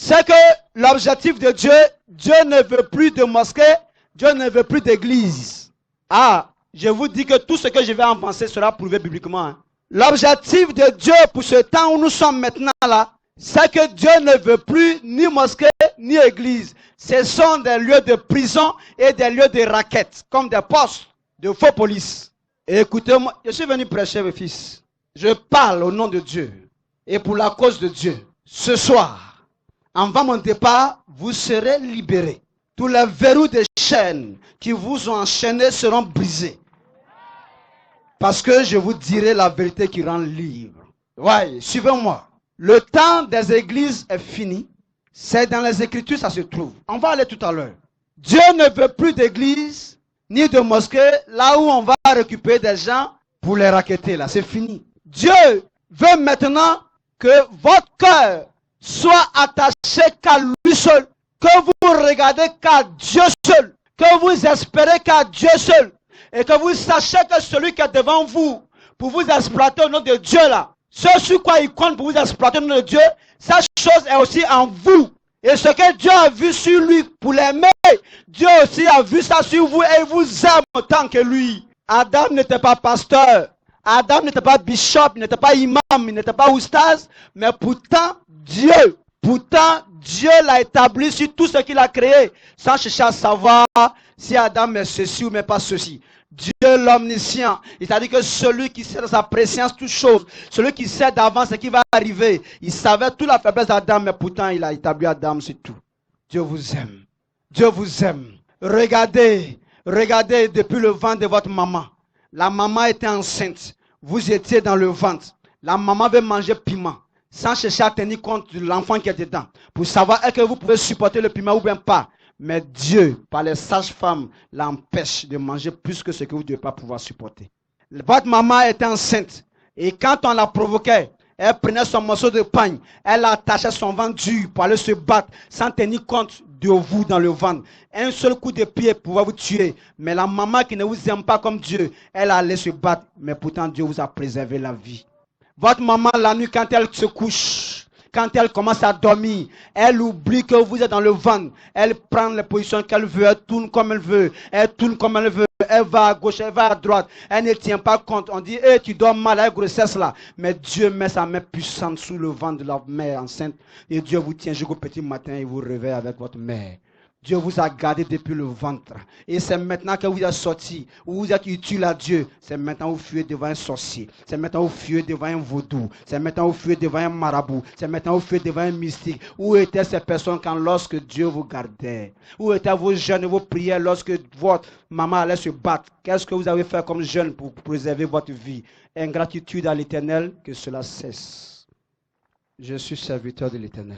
C'est que l'objectif de Dieu, Dieu ne veut plus de mosquée, Dieu ne veut plus d'église. Ah, je vous dis que tout ce que je vais avancer sera prouvé bibliquement. Hein. L'objectif de Dieu pour ce temps où nous sommes maintenant là, c'est que Dieu ne veut plus ni mosquée ni église. Ce sont des lieux de prison et des lieux de raquettes, comme des postes de faux police. Et écoutez-moi, je suis venu prêcher, mes fils. Je parle au nom de Dieu et pour la cause de Dieu. Ce soir, avant mon départ, vous serez libérés. Tous les verrous des chaînes qui vous ont enchaînés seront brisés. Parce que je vous dirai la vérité qui rend libre. Ouais, suivez-moi. Le temps des églises est fini. C'est dans les Écritures, ça se trouve. On va aller tout à l'heure. Dieu ne veut plus d'église, ni de mosquée, là où on va récupérer des gens pour les racketter, là. C'est fini. Dieu veut maintenant que votre cœur soit attaché qu'à lui seul, que vous regardez qu'à Dieu seul, que vous espérez qu'à Dieu seul, et que vous sachiez que celui qui est devant vous, pour vous exploiter au nom de Dieu là, ce sur quoi il compte pour vous exploiter au nom de Dieu, cette chose est aussi en vous. Et ce que Dieu a vu sur lui pour l'aimer, Dieu aussi a vu ça sur vous et il vous aime autant que lui. Adam n'était pas pasteur, Adam n'était pas bishop, il n'était pas imam, il n'était pas oustaz, mais pourtant Dieu l'a établi sur tout ce qu'il a créé, sans chercher à savoir si Adam est ceci ou mais pas ceci. Dieu l'omniscient, c'est-à-dire que celui qui sait dans sa préscience toutes choses, celui qui sait d'avance ce qui va arriver, il savait toute la faiblesse d'Adam, mais pourtant il a établi Adam sur tout. Dieu vous aime. Dieu vous aime. Regardez depuis le ventre de votre maman. La maman était enceinte. Vous étiez dans le ventre. La maman veut manger piment, sans chercher à tenir compte de l'enfant qui est dedans, pour savoir est-ce que vous pouvez supporter le piment ou bien pas. Mais Dieu, par les sages-femmes, l'empêche de manger plus que ce que vous ne devez pas pouvoir supporter. Votre maman était enceinte. Et quand on la provoquait, elle prenait son morceau de pain, elle attachait son ventre dur pour aller se battre, sans tenir compte de vous dans le ventre. Un seul coup de pied pouvait vous tuer. Mais la maman qui ne vous aime pas comme Dieu, elle allait se battre. Mais pourtant, Dieu vous a préservé la vie. Votre maman, la nuit, quand elle se couche, quand elle commence à dormir, elle oublie que vous êtes dans le ventre. Elle prend les positions qu'elle veut, elle tourne comme elle veut. Elle tourne comme elle veut. Elle va à gauche, elle va à droite. Elle ne tient pas compte. On dit, hey, tu dors mal à la grossesse là. Mais Dieu met sa main puissante sous le ventre de la mère enceinte. Et Dieu vous tient jusqu'au petit matin et vous réveille avec votre mère. Dieu vous a gardé depuis le ventre. Et c'est maintenant que vous êtes sorti, où vous êtes utile à Dieu. C'est maintenant que vous fuyez devant un sorcier. C'est maintenant que vous fuyez devant un vaudou. C'est maintenant que vous fuyez devant un marabout. C'est maintenant que vous fuyez devant un mystique. Où étaient ces personnes lorsque Dieu vous gardait? Où étaient vos jeûnes et vos prières lorsque votre maman allait se battre? Qu'est-ce que vous avez fait comme jeûne pour préserver votre vie? Ingratitude à l'Éternel, que cela cesse. Je suis serviteur de l'Éternel.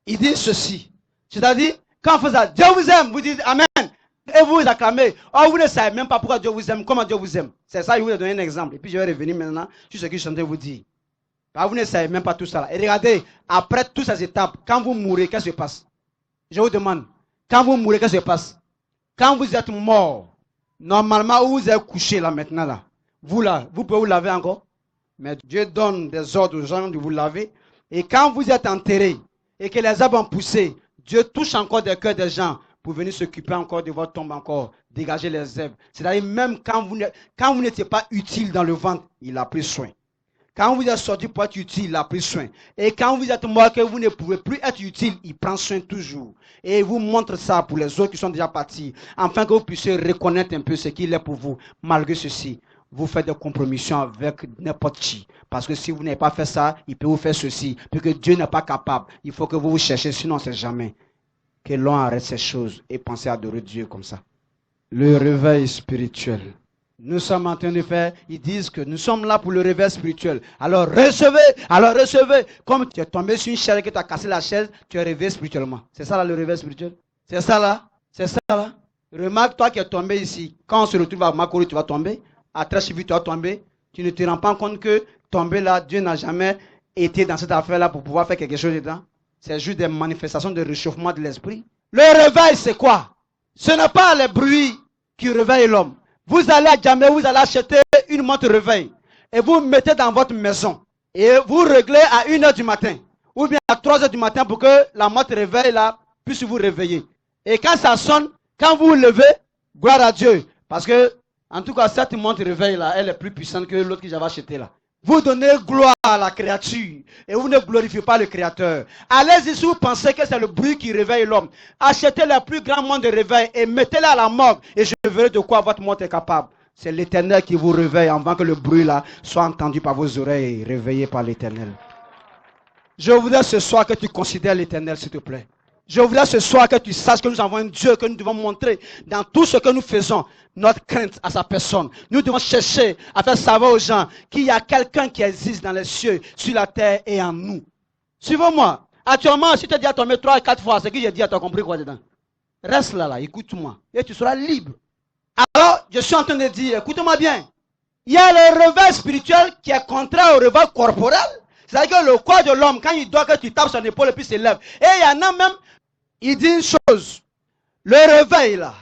Il dit ceci. C'est-à-dire, quand vous faites Dieu vous aime, vous dites Amen. Et vous acclamez. Oh, vous ne savez même pas pourquoi Dieu vous aime, comment Dieu vous aime. C'est ça, je vous ai donné un exemple. Et puis je vais revenir maintenant sur ce que je suis en train de vous dire. Vous ne savez même pas tout ça. Et regardez, après toutes ces étapes, quand vous mourrez, qu'est-ce qui se passe? Je vous demande, quand vous mourrez, qu'est-ce qui se passe? Quand vous êtes mort, normalement, où vous êtes couché là maintenant, là, vous pouvez vous laver encore. Mais Dieu donne des ordres aux gens de vous laver. Et quand vous êtes enterré et que les arbres ont poussé, Dieu touche encore des cœurs des gens pour venir s'occuper encore de votre tombe encore, dégager les herbes. C'est-à-dire même quand vous n'étiez pas utile dans le ventre, il a pris soin. Quand vous êtes sorti pour être utile, il a pris soin. Et quand vous êtes mort, que vous ne pouvez plus être utile, il prend soin toujours. Et il vous montre ça pour les autres qui sont déjà partis, afin que vous puissiez reconnaître un peu ce qu'il est pour vous. Malgré ceci, vous faites des compromissions avec n'importe qui. Parce que si vous n'avez pas fait ça, il peut vous faire ceci. Puis que Dieu n'est pas capable. Il faut que vous vous cherchiez, sinon c'est jamais. Que l'on arrête ces choses et pensez à adorer Dieu comme ça. Le réveil spirituel. Nous sommes en train de faire, ils disent que nous sommes là pour le réveil spirituel. Alors recevez. Comme tu es tombé sur une chaise et que tu as cassé la chaise, tu es réveillé spirituellement. C'est ça là le réveil spirituel? C'est ça là? Remarque, toi qui es tombé ici, quand on se retrouve à Makoro, tu vas tomber. À Trècheville, tu vas tomber. Tu ne te rends pas compte que tomber là, Dieu n'a jamais été dans cette affaire-là pour pouvoir faire quelque chose dedans. C'est juste des manifestations de réchauffement de l'esprit. Le réveil, c'est quoi? Ce n'est pas les bruits qui réveillent l'homme. Vous allez à Djamé, vous allez acheter une montre réveil et vous mettez dans votre maison et vous réglez à 1h du matin ou bien à 3h du matin pour que la montre réveil là puisse vous réveiller. Et quand ça sonne, quand vous vous levez, gloire à Dieu. Parce que, en tout cas, cette montre réveil là, elle est plus puissante que l'autre que j'avais acheté là. Vous donnez gloire à la créature et vous ne glorifiez pas le Créateur. Allez-y si vous pensez que c'est le bruit qui réveille l'homme. Achetez le plus grand monde de réveil et mettez-le à la morgue et je verrai de quoi votre montre est capable. C'est l'Éternel qui vous réveille avant que le bruit là soit entendu par vos oreilles, réveillé par l'Éternel. Je voudrais ce soir que tu considères l'Éternel, s'il te plaît. Je voudrais ce soir que tu saches que nous avons un Dieu que nous devons montrer dans tout ce que nous faisons, notre crainte à sa personne. Nous devons chercher à faire savoir aux gens qu'il y a quelqu'un qui existe dans les cieux, sur la terre et en nous. Suivez-moi. Actuellement, si tu as dit à ton maître 3 ou 4 fois ce que j'ai dit, tu as compris quoi dedans? Reste là, écoute-moi. Et tu seras libre. Alors, je suis en train de dire, écoute-moi bien. Il y a le réveil spirituel qui est contraire au réveil corporel. C'est-à-dire que le corps de l'homme, quand il doit que tu tapes son épaule et puis s'élève. Et il y en a même, il dit une chose. Le réveil là,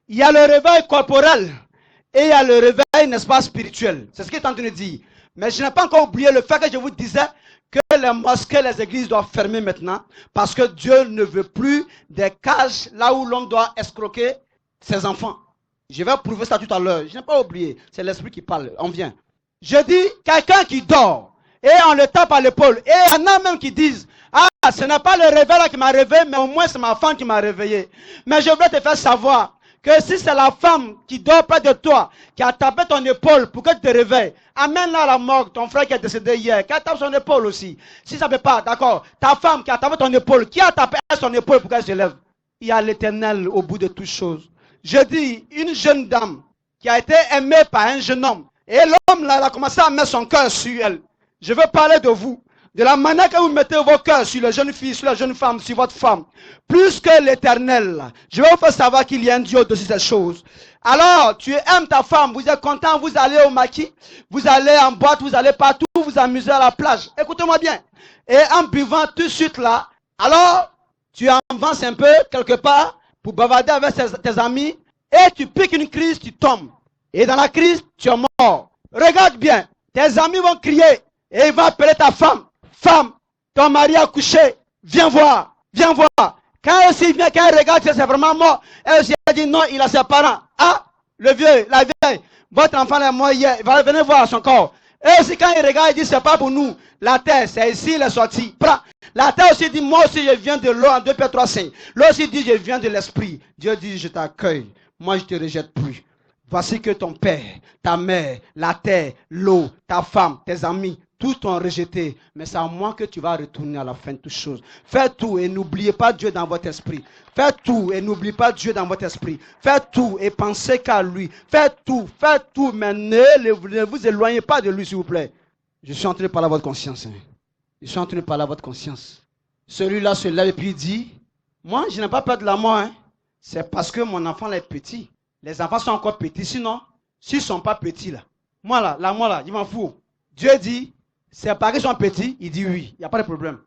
il y a le réveil corporel et il y a le réveil, n'est-ce pas, spirituel. C'est ce qu'il est en train de dire. Mais je n'ai pas encore oublié le fait que je vous disais que les mosquées, les églises doivent fermer maintenant parce que Dieu ne veut plus des cages là où l'homme doit escroquer ses enfants. Je vais prouver ça tout à l'heure. Je n'ai pas oublié. C'est l'esprit qui parle. On vient. Je dis, quelqu'un qui dort et on le tape à l'épaule. Et il y en a même qui disent, ah, ce n'est pas le réveil là qui m'a réveillé, mais au moins c'est ma femme qui m'a réveillé. Mais je voudrais te faire savoir que si c'est la femme qui dort près de toi, qui a tapé ton épaule pour que tu te réveilles, amène-la à la morgue, ton frère qui est décédé hier, qui a tapé son épaule aussi. Si ça ne peut pas, d'accord, ta femme qui a tapé ton épaule, qui a tapé son épaule pour qu'elle se lève? Il y a l'Éternel au bout de toutes choses. Je dis, une jeune dame qui a été aimée par un jeune homme, et l'homme là, il a commencé à mettre son cœur sur elle. Je veux parler de vous, de la manière que vous mettez vos cœurs sur les jeunes filles, sur la jeune femme, sur votre femme, plus que l'Éternel. Je vais vous faire savoir qu'il y a un Dieu au-dessus de ces choses. Alors, tu aimes ta femme, vous êtes content, vous allez au maquis, vous allez en boîte, vous allez partout, vous amusez à la plage. Écoutez-moi bien. Et en buvant tout de suite là, alors, tu avances un peu quelque part pour bavarder avec tes amis, et tu piques une crise, tu tombes. Et dans la crise, tu es mort. Regarde bien, tes amis vont crier, et ils vont appeler ta femme. Femme, ton mari a couché, viens voir, viens voir. Quand elle aussi vient, quand elle regarde que c'est vraiment mort, elle aussi a dit non, il a ses parents. Ah, le vieux, la vieille, votre enfant est mort hier, venez voir son corps. Et aussi quand il regarde, il dit c'est pas pour nous. La terre, c'est ici, il est sorti. Prends. La terre aussi dit, moi aussi je viens de l'eau en 2 Pierre 3, 5. L'eau aussi dit, je viens de l'esprit. Dieu dit, je t'accueille. Moi, je te rejette plus. Voici que ton père, ta mère, la terre, l'eau, ta femme, tes amis, tout t'ont rejeté. Mais c'est à moi que tu vas retourner à la fin de toutes choses. Faites tout et n'oubliez pas Dieu dans votre esprit. Faites tout et n'oubliez pas Dieu dans votre esprit. Faites tout et pensez qu'à lui. Faites tout, mais ne vous éloignez pas de lui, s'il vous plaît. Je suis en train de parler à votre conscience. Je suis en train de parler à votre conscience. Celui-là se lève et puis il dit, moi, je n'ai pas peur de la mort. C'est parce que mon enfant là est petit. Les enfants sont encore petits. Sinon, s'ils ne sont pas petits là, moi là, je m'en fous. Dieu dit, c'est parce qu'ils sont petits. Il dit oui, il n'y a pas de problème.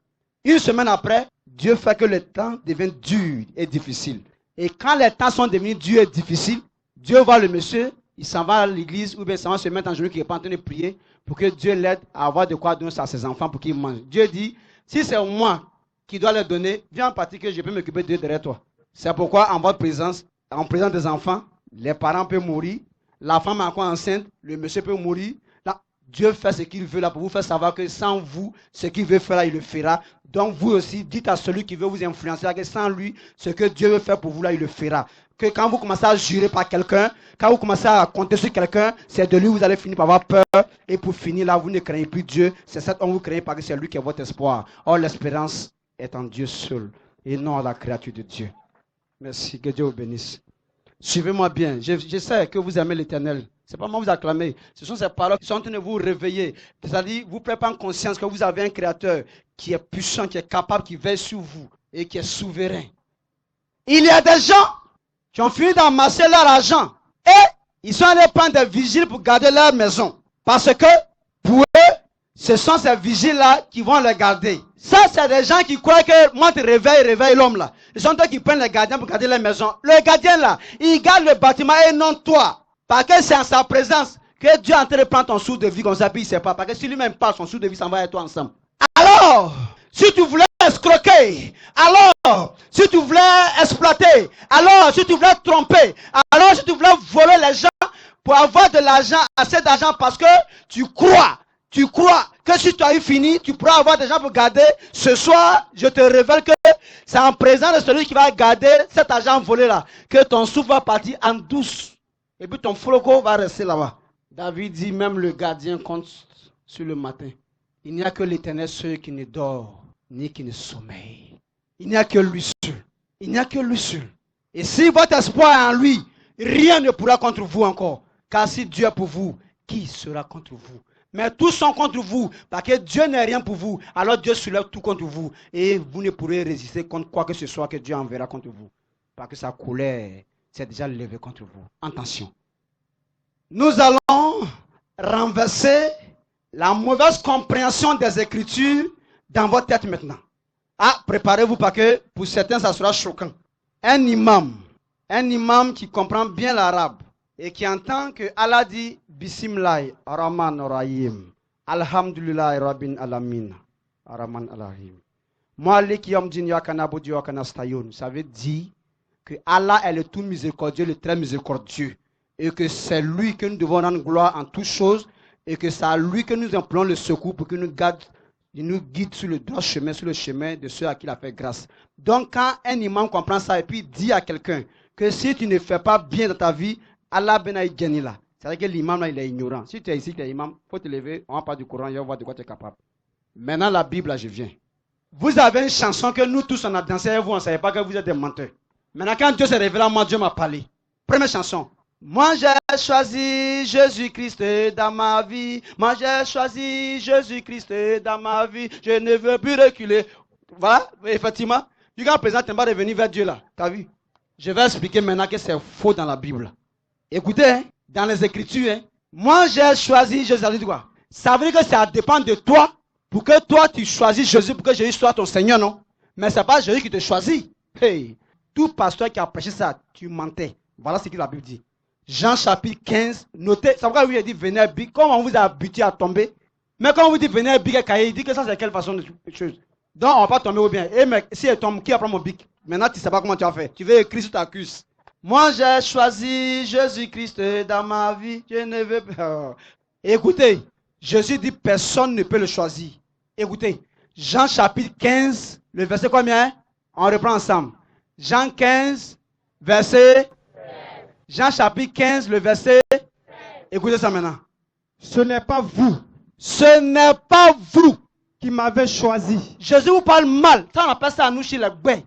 Une semaine après, Dieu fait que le temps devient dur et difficile. Et quand les temps sont devenus durs et difficiles, Dieu voit le monsieur, il s'en va à l'église ou bien il s'en va se mettre en genoux qui n'est pas en train de prier pour que Dieu l'aide à avoir de quoi donner à ses enfants pour qu'ils mangent. Dieu dit, si c'est moi qui dois les donner, viens en partie que je peux m'occuper d'eux derrière toi. C'est pourquoi en votre présence, en présence des enfants, les parents peuvent mourir, la femme est encore enceinte, le monsieur peut mourir. Là, Dieu fait ce qu'il veut là pour vous faire savoir que sans vous, ce qu'il veut faire là, il le fera. Donc vous aussi, dites à celui qui veut vous influencer là, que sans lui, ce que Dieu veut faire pour vous là, il le fera. Que quand vous commencez à jurer par quelqu'un, quand vous commencez à compter sur quelqu'un, c'est de lui vous allez finir par avoir peur. Et pour finir là, vous ne craignez plus Dieu. C'est cet homme que vous craignez parce que c'est lui qui est votre espoir. Or, l'espérance est en Dieu seul et non à la créature de Dieu. Merci, que Dieu vous bénisse. Suivez-moi bien. Je sais que vous aimez l'Éternel. Ce n'est pas moi vous acclamer. Ce sont ces paroles qui sont en train de vous réveiller. C'est-à-dire, vous prenez pas conscience que vous avez un Créateur qui est puissant, qui est capable, qui veille sur vous et qui est souverain. Il y a des gens qui ont fini d'amasser leur argent et ils sont allés prendre des vigiles pour garder leur maison. Parce que pour eux, ce sont ces vigiles-là qui vont les garder. Ça, c'est des gens qui croient que moi, tu réveille l'homme là. Ils sont eux qui prennent les gardiens pour garder les maisons. Le gardien là, il garde le bâtiment et non toi. Parce que c'est en sa présence que Dieu est en train de prendre ton sou de vie comme ça, puis il ne sait pas. Parce que si lui-même parle, son sou de vie s'en va avec toi ensemble. Alors, si tu voulais escroquer, alors, si tu voulais exploiter, alors, si tu voulais tromper, alors, si tu voulais voler les gens pour avoir de l'argent, assez d'argent parce que tu crois que si tu as eu fini, tu pourras avoir des gens pour garder. Ce soir, je te révèle que c'est en présence de celui qui va garder cet argent volé là, que ton souffle va partir en douce. Et puis ton floco va rester là-bas. David dit, même le gardien compte sur le matin. Il n'y a que l'Éternel seul qui ne dort, ni qui ne sommeille. Il n'y a que lui seul. Il n'y a que lui seul. Et si votre espoir est en lui, rien ne pourra contre vous encore. Car si Dieu est pour vous, qui sera contre vous? Mais tous sont contre vous, parce que Dieu n'est rien pour vous. Alors Dieu soulève tout contre vous. Et vous ne pourrez résister contre quoi que ce soit que Dieu enverra contre vous. Parce que sa colère s'est déjà levée contre vous. Attention. Nous allons renverser la mauvaise compréhension des Écritures dans votre tête maintenant. Ah, préparez-vous parce que pour certains, ça sera choquant. Un imam qui comprend bien l'arabe et qui entend que Allah dit Bismillah Rahman Rahim Alhamdulillah Rabbin Alamin Rahman Rahim Malik Yomdin Yakanabudi Yakanastayon. Ça veut dire que Allah est le tout miséricordieux, le très miséricordieux, et que c'est lui que nous devons rendre gloire en toutes choses, et que c'est à lui que nous implorons le secours pour qu'il nous guide sur le droit chemin, sur le chemin de ceux à qui il a fait grâce. Donc quand un imam comprend ça et puis dit à quelqu'un que si tu ne fais pas bien dans ta vie, Allah benaï là. C'est-à-dire que l'imam là, il est ignorant. Si tu es ici, tu es imam, il faut te lever, on va pas du Coran, et on va voir de quoi tu es capable. Maintenant la Bible, là, je viens. Vous avez une chanson que nous tous on a dansé et vous, on ne savait pas que vous êtes des menteurs. Maintenant quand Dieu s'est révélé à moi, Dieu m'a parlé. Première chanson. Moi j'ai choisi Jésus-Christ dans ma vie. Moi j'ai choisi Jésus-Christ dans ma vie. Je ne veux plus reculer. Voilà, effectivement. Jusqu'à présent, tu ne vas pas revenir vers Dieu là. Tu as vu? Je vais expliquer maintenant que c'est faux dans la Bible. Écoutez, hein, dans les Écritures, hein, moi j'ai choisi Jésus. Ça veut dire quoi? Ça veut dire que ça dépend de toi pour que toi tu choisis Jésus pour que Jésus soit ton Seigneur, non? Mais ce n'est pas Jésus qui te choisit. Hey, tout pasteur qui a prêché ça, tu mentais. Voilà ce que la Bible dit. Jean chapitre 15, notez, c'est pourquoi lui a dit venez à Bic, comme on vous a habitué à tomber. Mais quand on vous dit venez à Bic et Cahier, il dit que ça c'est quelle façon de chose. Donc on ne va pas tomber ou bien. Et mec, si elle tombe, qui va prendre mon bic? Maintenant tu ne sais pas comment tu vas faire. Tu veux écrire sur ta cuisse. Moi j'ai choisi Jésus-Christ dans ma vie. Je ne veux pas. Écoutez, Jésus dit personne ne peut le choisir. Écoutez, Jean chapitre 15, le verset combien? On reprend ensemble. Jean 15, verset. Jean chapitre 15, le verset. Écoutez ça maintenant. Ce n'est pas vous. Ce n'est pas vous qui m'avez choisi. Jésus vous parle mal. Ça on appelle ça à nous chez les bouets.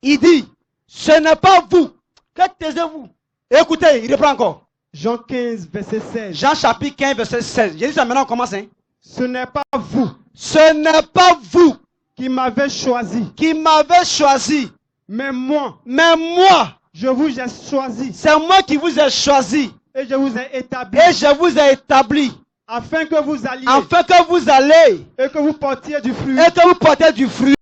Il dit, ce n'est pas vous. Que taisez-vous? Écoutez, il reprend encore. Jean 15, verset 16. Jean chapitre 15, verset 16. J'ai dit ça maintenant, on commence. Hein? Ce n'est pas vous. Ce n'est pas vous qui m'avez choisi. Qui m'avez choisi. Mais moi. Mais moi. Je vous ai choisi. C'est moi qui vous ai choisi. Et je vous ai établi. Et je vous ai établi. Afin que vous alliez. Afin que vous allez. Et que vous portiez du fruit. Et que vous portiez du fruit.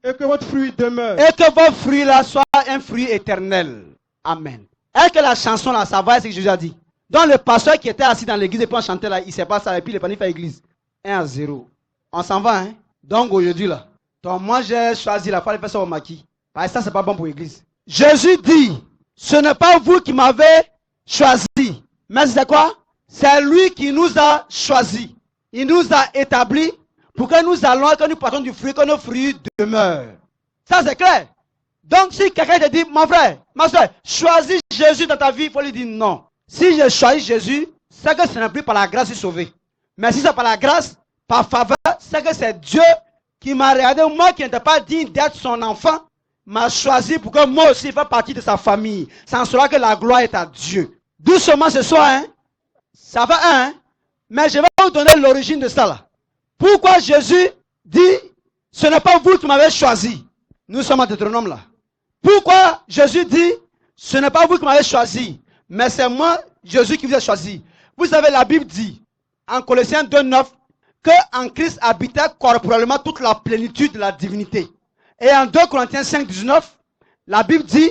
Et que votre fruit demeure. Et que votre fruit là soit un fruit éternel. Amen. Est-ce que la chanson là, ça va, c'est ce que Jésus a dit? Donc le pasteur qui était assis dans l'église et puis on chantait là, il ne sait pas ça et puis il est parti faire l'église. 1-0. On s'en va, hein? Donc aujourd'hui là. Donc moi j'ai choisi la fois de faire ça au maquis. Parce que ça c'est pas bon pour l'église. Jésus dit, ce n'est pas vous qui m'avez choisi. Mais c'est quoi? C'est lui qui nous a choisi. Il nous a établis pour que nous allons et que nous partons du fruit, que nos fruits demeurent. Ça c'est clair. Donc si quelqu'un te dit, mon frère, ma soeur, choisis Jésus dans ta vie, il faut lui dire non. Si je choisis Jésus, c'est que ce n'est plus par la grâce de sauver. Mais si c'est par la grâce, par faveur, c'est que c'est Dieu qui m'a regardé, moi qui n'étais pas digne d'être son enfant, m'a choisi pour que moi aussi fasse partie de sa famille. Ça en sera que la gloire est à Dieu. Doucement ce soir, hein? Ça va, hein? Mais je vais vous donner l'origine de ça là. Pourquoi Jésus dit, ce n'est pas vous qui m'avez choisi. Nous sommes en Deutéronome là. Pourquoi Jésus dit, ce n'est pas vous qui m'avez choisi, mais c'est moi, Jésus, qui vous ai choisi. Vous savez, la Bible dit, en Colossiens 2:9, qu'en Christ habitait corporellement toute la plénitude de la divinité. Et en 2 Corinthiens 5:19, la Bible dit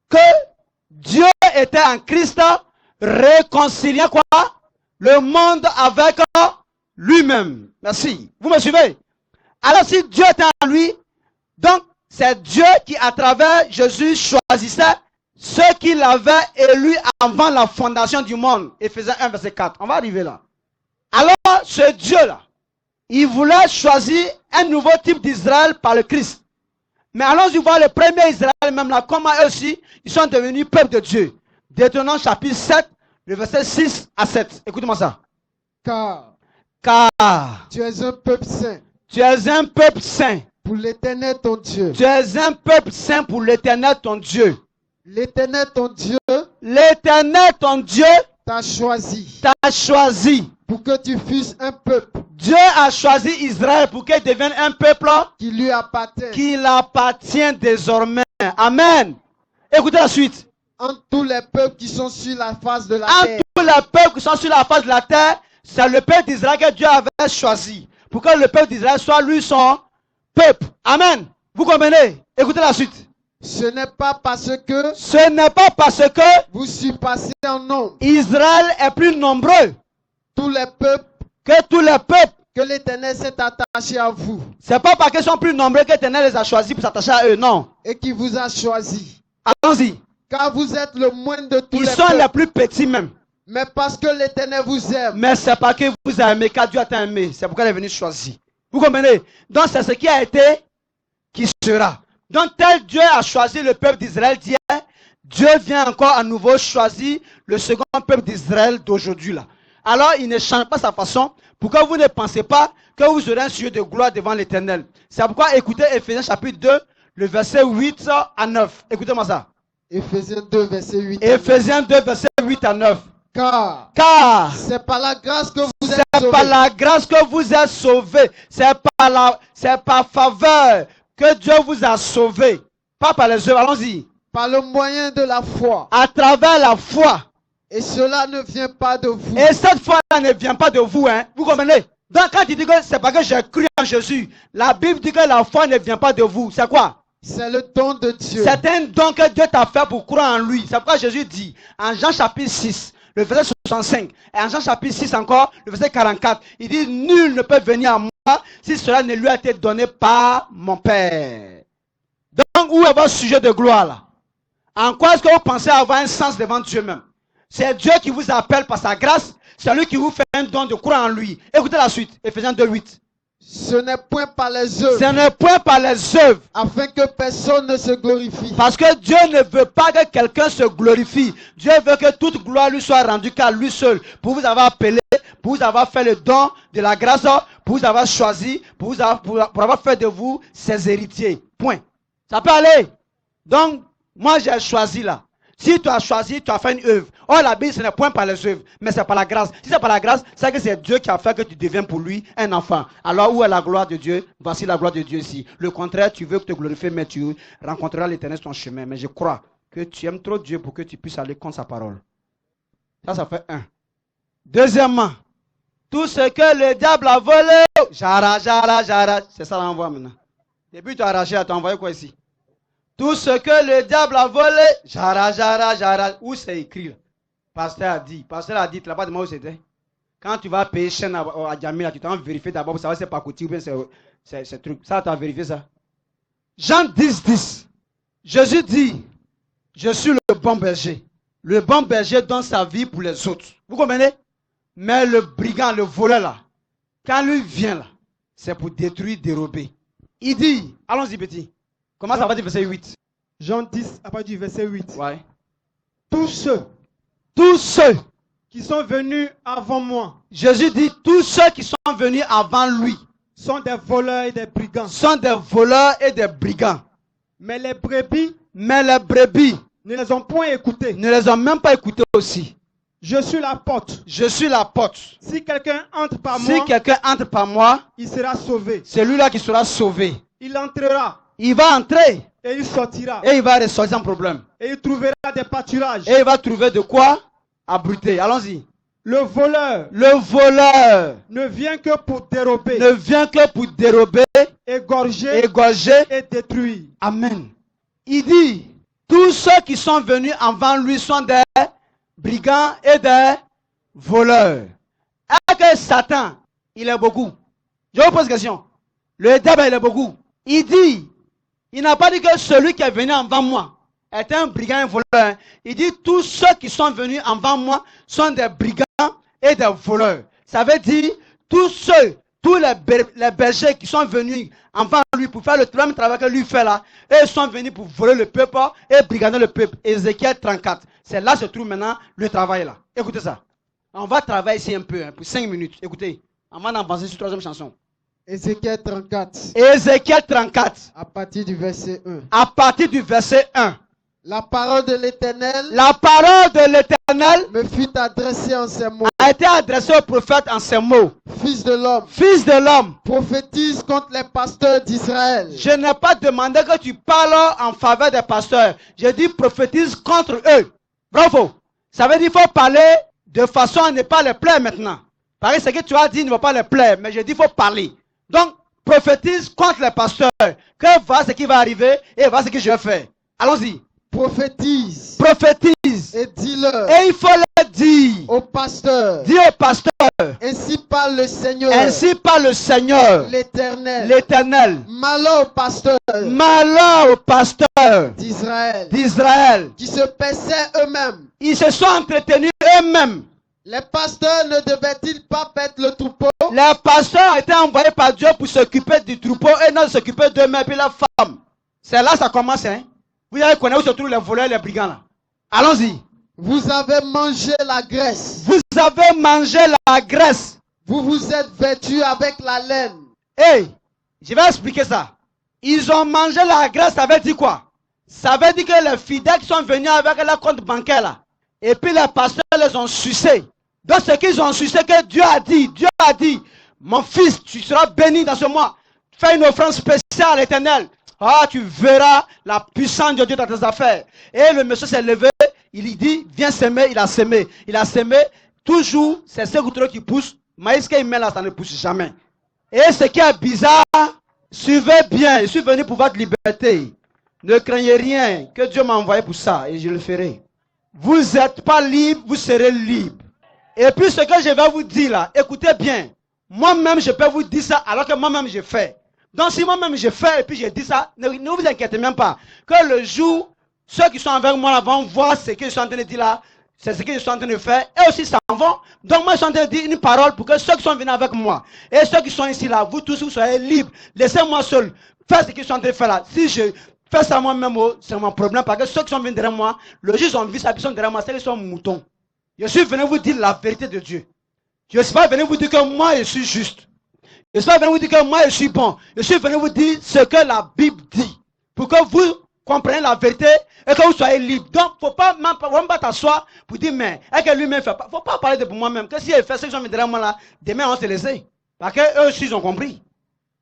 que Dieu était en Christ réconciliant quoi? Le monde avec lui-même. Merci. Vous me suivez? Alors si Dieu était en lui, donc c'est Dieu qui à travers Jésus choisissait ceux qu'il avait élus avant la fondation du monde. Éphésiens 1 verset 4. On va arriver là. Alors ce Dieu-là, il voulait choisir un nouveau type d'Israël par le Christ. Mais allons-y voir le premier Israël même là, comment eux aussi, ils sont devenus peuple de Dieu. Deutéronome chapitre 7, le verset 6 à 7. Écoutez-moi ça. Car Car tu es un peuple saint. Tu es un peuple saint. pour l'Éternel ton Dieu. Tu es un peuple saint pour l'Éternel ton Dieu. L'Éternel ton Dieu L'Éternel ton Dieu t'a choisi t'a choisi. pour que tu fusses un peuple Dieu a choisi Israël pour qu'il devienne un peuple qui lui appartient. qui l'appartient désormais. Amen. Écoutez la suite. Entre tous les peuples qui sont sur la face de la Entre terre. tous les peuples qui sont sur la face de la terre, c'est le peuple d'Israël que Dieu avait choisi. Pour que le peuple d'Israël soit lui son peuple. Amen. Vous comprenez? Écoutez la suite. Ce n'est pas parce que Ce n'est pas parce que vous surpassez en nombre Israël est plus nombreux tous les peuples que tous les peuples. que l'Éternel s'est attaché à vous C'est pas parce qu'ils sont plus nombreux que l'Éternel les a choisis pour s'attacher à eux. Non. et qui vous a choisi. Allons-y. Car vous êtes le moindre de tous Ils les sont les peuples. plus petits même. Mais parce que l'Éternel vous aime. Mais c'est pas que vous avez aimé, car Dieu a aimé. C'est pourquoi il est venu choisir. Vous comprenez? Donc c'est ce qui a été, qui sera. Donc tel Dieu a choisi le peuple d'Israël d'hier, Dieu vient encore à nouveau choisir le second peuple d'Israël d'aujourd'hui là. Alors il ne change pas sa façon pour que vous ne pensez pas que vous aurez un sujet de gloire devant l'Éternel. C'est pourquoi écoutez Éphésiens chapitre 2, le verset 8 à 9. Écoutez-moi ça. Éphésiens 2, verset 8. Éphésiens 2, verset 8 à 9. Car c'est par la grâce que vous êtes c'est par sauvés. la grâce que vous êtes sauvés. C'est par faveur que Dieu vous a sauvés. Pas par les œuvres. Allons-y. Par le moyen de la foi. À travers la foi. Et cela ne vient pas de vous. Et cette foi-là ne vient pas de vous. Hein. Vous comprenez? Donc quand il dit que c'est parce que j'ai cru en Jésus, la Bible dit que la foi ne vient pas de vous. C'est quoi? C'est le don de Dieu. C'est un don que Dieu t'a fait pour croire en lui. C'est pourquoi Jésus dit en Jean chapitre 6, le verset 65, et en Jean chapitre 6 encore, le verset 44, il dit nul ne peut venir à moi si cela ne lui a été donné par mon Père. Donc où est votre sujet de gloire là? En quoi est-ce que vous pensez avoir un sens devant Dieu même? C'est Dieu qui vous appelle par sa grâce, c'est lui qui vous fait un don de croire en lui. Écoutez la suite, Éphésiens 2, 8. Ce n'est point par les œuvres. Ce n'est point par les œuvres. Afin que personne ne se glorifie. Parce que Dieu ne veut pas que quelqu'un se glorifie. Dieu veut que toute gloire lui soit rendue qu'à lui seul. Pour vous avoir appelé, pour vous avoir fait le don de la grâce, pour vous avoir choisi, pour avoir fait de vous ses héritiers. Point. Ça peut aller. Donc, moi j'ai choisi là. Si tu as choisi, tu as fait une œuvre. Or, la Bible, ce n'est point par les œuvres, mais c'est par la grâce. Si c'est par la grâce, c'est que c'est Dieu qui a fait que tu deviens pour lui un enfant. Alors, où est la gloire de Dieu? Voici la gloire de Dieu ici. Le contraire, tu veux te glorifier, mais tu rencontreras l'Éternel sur ton chemin. Mais je crois que tu aimes trop Dieu pour que tu puisses aller contre sa parole. Ça fait un. Deuxièmement, tout ce que le diable a volé, jara. C'est ça l'envoi maintenant. Depuis tu as arraché, tu as envoyé quoi ici? Tout ce que le diable a volé, jara. Où c'est écrit là? Pasteur a dit, là-bas, demande où c'était. Quand tu vas payer chaîne à Djamila, tu t'en vérifier d'abord pour savoir si c'est pas côté ou bien c'est truc. Ça, tu as vérifié ça. Jean 10. Jésus dit, je suis le bon berger. Le bon berger donne sa vie pour les autres. Vous comprenez? Mais le brigand, le voleur là, quand lui vient là, c'est pour détruire, dérober. Il dit, allons-y petit. Comment ça va dire verset 8? Jean 10, à partir du verset 8. Ouais. Tous ceux Qui sont venus avant moi Jésus dit, tous ceux qui sont venus avant lui sont des voleurs et des brigands. sont des voleurs et des brigands. Mais les brebis Mais les brebis ne les ont point écoutés. ne les ont même pas écoutés aussi. Je suis la porte. Je suis la porte. Si quelqu'un entre par Si moi, quelqu'un entre par moi, il sera sauvé. c'est lui-là qui sera sauvé. Il entrera Il va entrer et il sortira. et il va ressortir sans problème. Et il trouvera des pâturages. Et il va trouver de quoi abriter. Allons-y. Le voleur Le voleur ne vient que pour dérober, ne vient que pour dérober, égorger égorger. et détruire. Amen. Il dit, tous ceux qui sont venus avant lui sont des brigands et des voleurs. Et que Satan, il est beaucoup. Je vous pose une question. Le diable, il est beaucoup. Il dit, il n'a pas dit que celui qui est venu avant moi est un brigand et un voleur. Il dit, tous ceux qui sont venus avant moi sont des brigands et des voleurs. Ça veut dire, tous les bergers qui sont venus avant lui pour faire le même travail que lui fait là, et ils sont venus pour voler le peuple et brigander le peuple. Ézéchiel 34. C'est là se trouve maintenant le travail là. Écoutez ça. On va travailler ici un peu, pour 5 minutes. Écoutez, on va avancer sur la troisième chanson. Ézéchiel 34, Ézéchiel 34, à partir du verset 1. à partir du verset 1. La parole de l'Éternel La parole de l'Éternel me fut adressée en ces mots. a été adressée au prophète en ces mots. Fils de l'homme, Fils de l'homme, prophétise contre les pasteurs d'Israël. je n'ai pas demandé que tu parles en faveur des pasteurs. J'ai dit prophétise contre eux. Bravo. Ça veut dire qu'il faut parler de façon à ne pas les plaire maintenant. Parce que ce que tu as dit ne va pas les plaire. Mais j'ai dit qu'il faut parler. Donc, prophétise contre les pasteurs. Que voilà ce qui va arriver et voilà ce que je vais faire. Allons-y. Prophétise Prophétise. et dis-leur Et il faut le dire. aux pasteurs. Dis au pasteur. Ainsi parle le Seigneur, Ainsi parle le Seigneur, l'Éternel. l'Éternel. Malheur aux pasteurs Malheur aux pasteurs d'Israël d'Israël. qui se paissaient eux-mêmes. Ils se sont entretenus eux-mêmes. Les pasteurs ne devaient-ils pas paître le troupeau? Les pasteurs étaient envoyés par Dieu pour s'occuper du troupeau et non s'occuper d'eux-mêmes puis la femme. C'est là que ça commence. Hein? Vous allez connaître où se trouvent les voleurs et les brigands là. Allons-y. Vous avez mangé la graisse. Vous avez mangé la graisse. Vous vous êtes vêtus avec la laine. Hey, je vais expliquer ça. Ils ont mangé la graisse, ça veut dire quoi? Ça veut dire que les fidèles qui sont venus avec leur compte bancaire là. Et puis les pasteurs les ont sucés. Donc ce qu'ils ont sucé, que Dieu a dit, mon fils, tu seras béni dans ce mois. Fais une offrande spéciale à l'Éternel. Ah, tu verras la puissance de Dieu dans tes affaires. Et le monsieur s'est levé, il dit, viens s'aimer, il a sémé. Il a sémé, toujours, c'est ce gouttes qui pousse. Maïs qu'il met là, ça ne pousse jamais. Et ce qui est bizarre, suivez bien, je suis venu pour votre liberté. Ne craignez rien, que Dieu m'a envoyé pour ça, et je le ferai. Vous n'êtes pas libre, vous serez libre. Et puis ce que je vais vous dire là, écoutez bien. Moi-même, je peux vous dire ça alors que moi-même je fais. Donc si moi-même je fais et puis je dis ça, ne vous inquiétez même pas. Que le jour, ceux qui sont avec moi là vont voir ce que je suis en train de dire là, c'est ce que je suis en train de faire, et aussi s'en vont. Donc moi je suis en train de dire une parole pour que ceux qui sont venus avec moi, et ceux qui sont ici là, vous tous, vous soyez libres. Laissez-moi seul faire ce que je suis en train de faire là. Si je fais ça moi-même, c'est mon problème, parce que ceux qui sont venus derrière moi, le juge ont vu ça, ils sont derrière moi, c'est qu'ils sont moutons. Je suis venu vous dire la vérité de Dieu. Je ne suis pas venu vous dire que moi je suis juste. Je ne suis pas venu vous dire que moi je suis bon. Je suis venu vous dire ce que la Bible dit. Pour que vous compreniez la vérité et que vous soyez libre. Donc, il ne faut pas t'asseoir pour dire, mais est-ce que lui-même fait pas. Il ne faut pas parler de moi-même. Que si il fait ce que je derrière moi là, demain on va se laisser. Parce qu'eux aussi ils ont compris.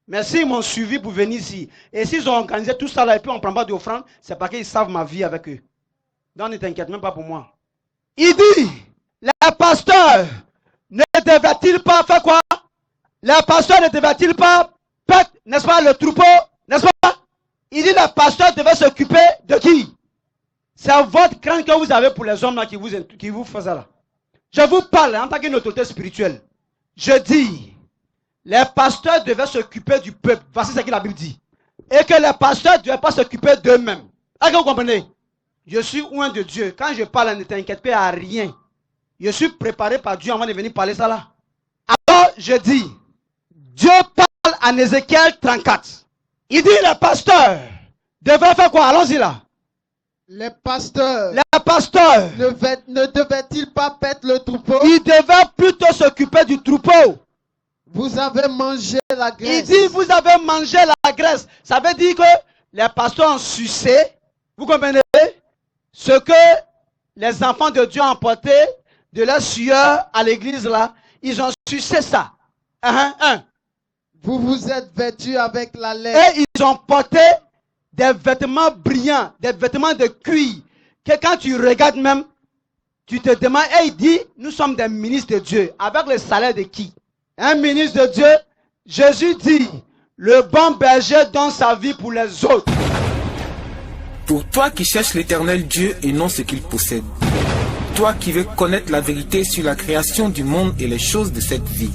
Mais s'ils m'ont suivi pour venir ici, et s'ils ont organisé tout ça là, et puis on ne prend pas d'offrande, c'est parce qu'ils savent ma vie avec eux. Donc ne t'inquiète même pas pour moi. Il dit, les pasteurs ne devaient-ils pas faire quoi? Les pasteurs ne devaient-ils pas perdre, n'est-ce pas, le troupeau, n'est-ce pas? Il dit, les pasteurs devaient s'occuper de qui? C'est votre crainte que vous avez pour les hommes là qui vous font ça là. Je vous parle en tant qu'une autorité spirituelle. Je dis, les pasteurs devaient s'occuper du peuple. Voici ce que la Bible dit. Et que les pasteurs ne devaient pas s'occuper d'eux-mêmes. Est-ce que vous comprenez? Je suis loin de Dieu. Quand je parle, ne t'inquiète pas à rien. Je suis préparé par Dieu avant de venir parler ça là. Alors, je dis, Dieu parle en Ézéchiel 34. Il dit, les pasteurs devraient faire quoi? Allons-y là. Les pasteurs ne devaient-ils pas paître le troupeau? Ils devaient plutôt s'occuper du troupeau. Vous avez mangé la graisse. Il dit, vous avez mangé la graisse. Ça veut dire que les pasteurs ont sucé. Vous comprenez? Ce que les enfants de Dieu ont porté de leur sueur à l'église là, ils ont sucé ça. Vous vous êtes vêtus avec la laine. Et ils ont porté des vêtements brillants, des vêtements de cuir, que quand tu regardes même, tu te demandes, et il dit, nous sommes des ministres de Dieu, avec le salaire de qui? Un ministre de Dieu, Jésus dit, le bon berger donne sa vie pour les autres. Pour toi qui cherches l'éternel Dieu et non ce qu'il possède, toi qui veux connaître la vérité sur la création du monde et les choses de cette vie,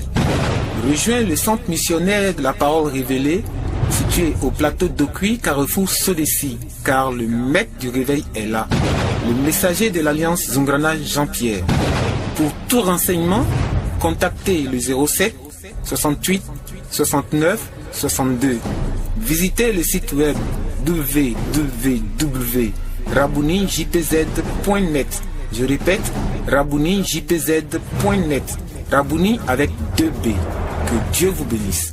rejoins le centre missionnaire de la parole révélée, situé au plateau d'Okui, Carrefour Sodessi, car le maître du réveil est là, le messager de l'Alliance Zungrana Jean-Pierre. Pour tout renseignement, contactez le 07 68 69 62. Visitez le site web www.rabounijpz.net. Je répète, rabounijpz.net. Rabouni avec 2 B. Que Dieu vous bénisse.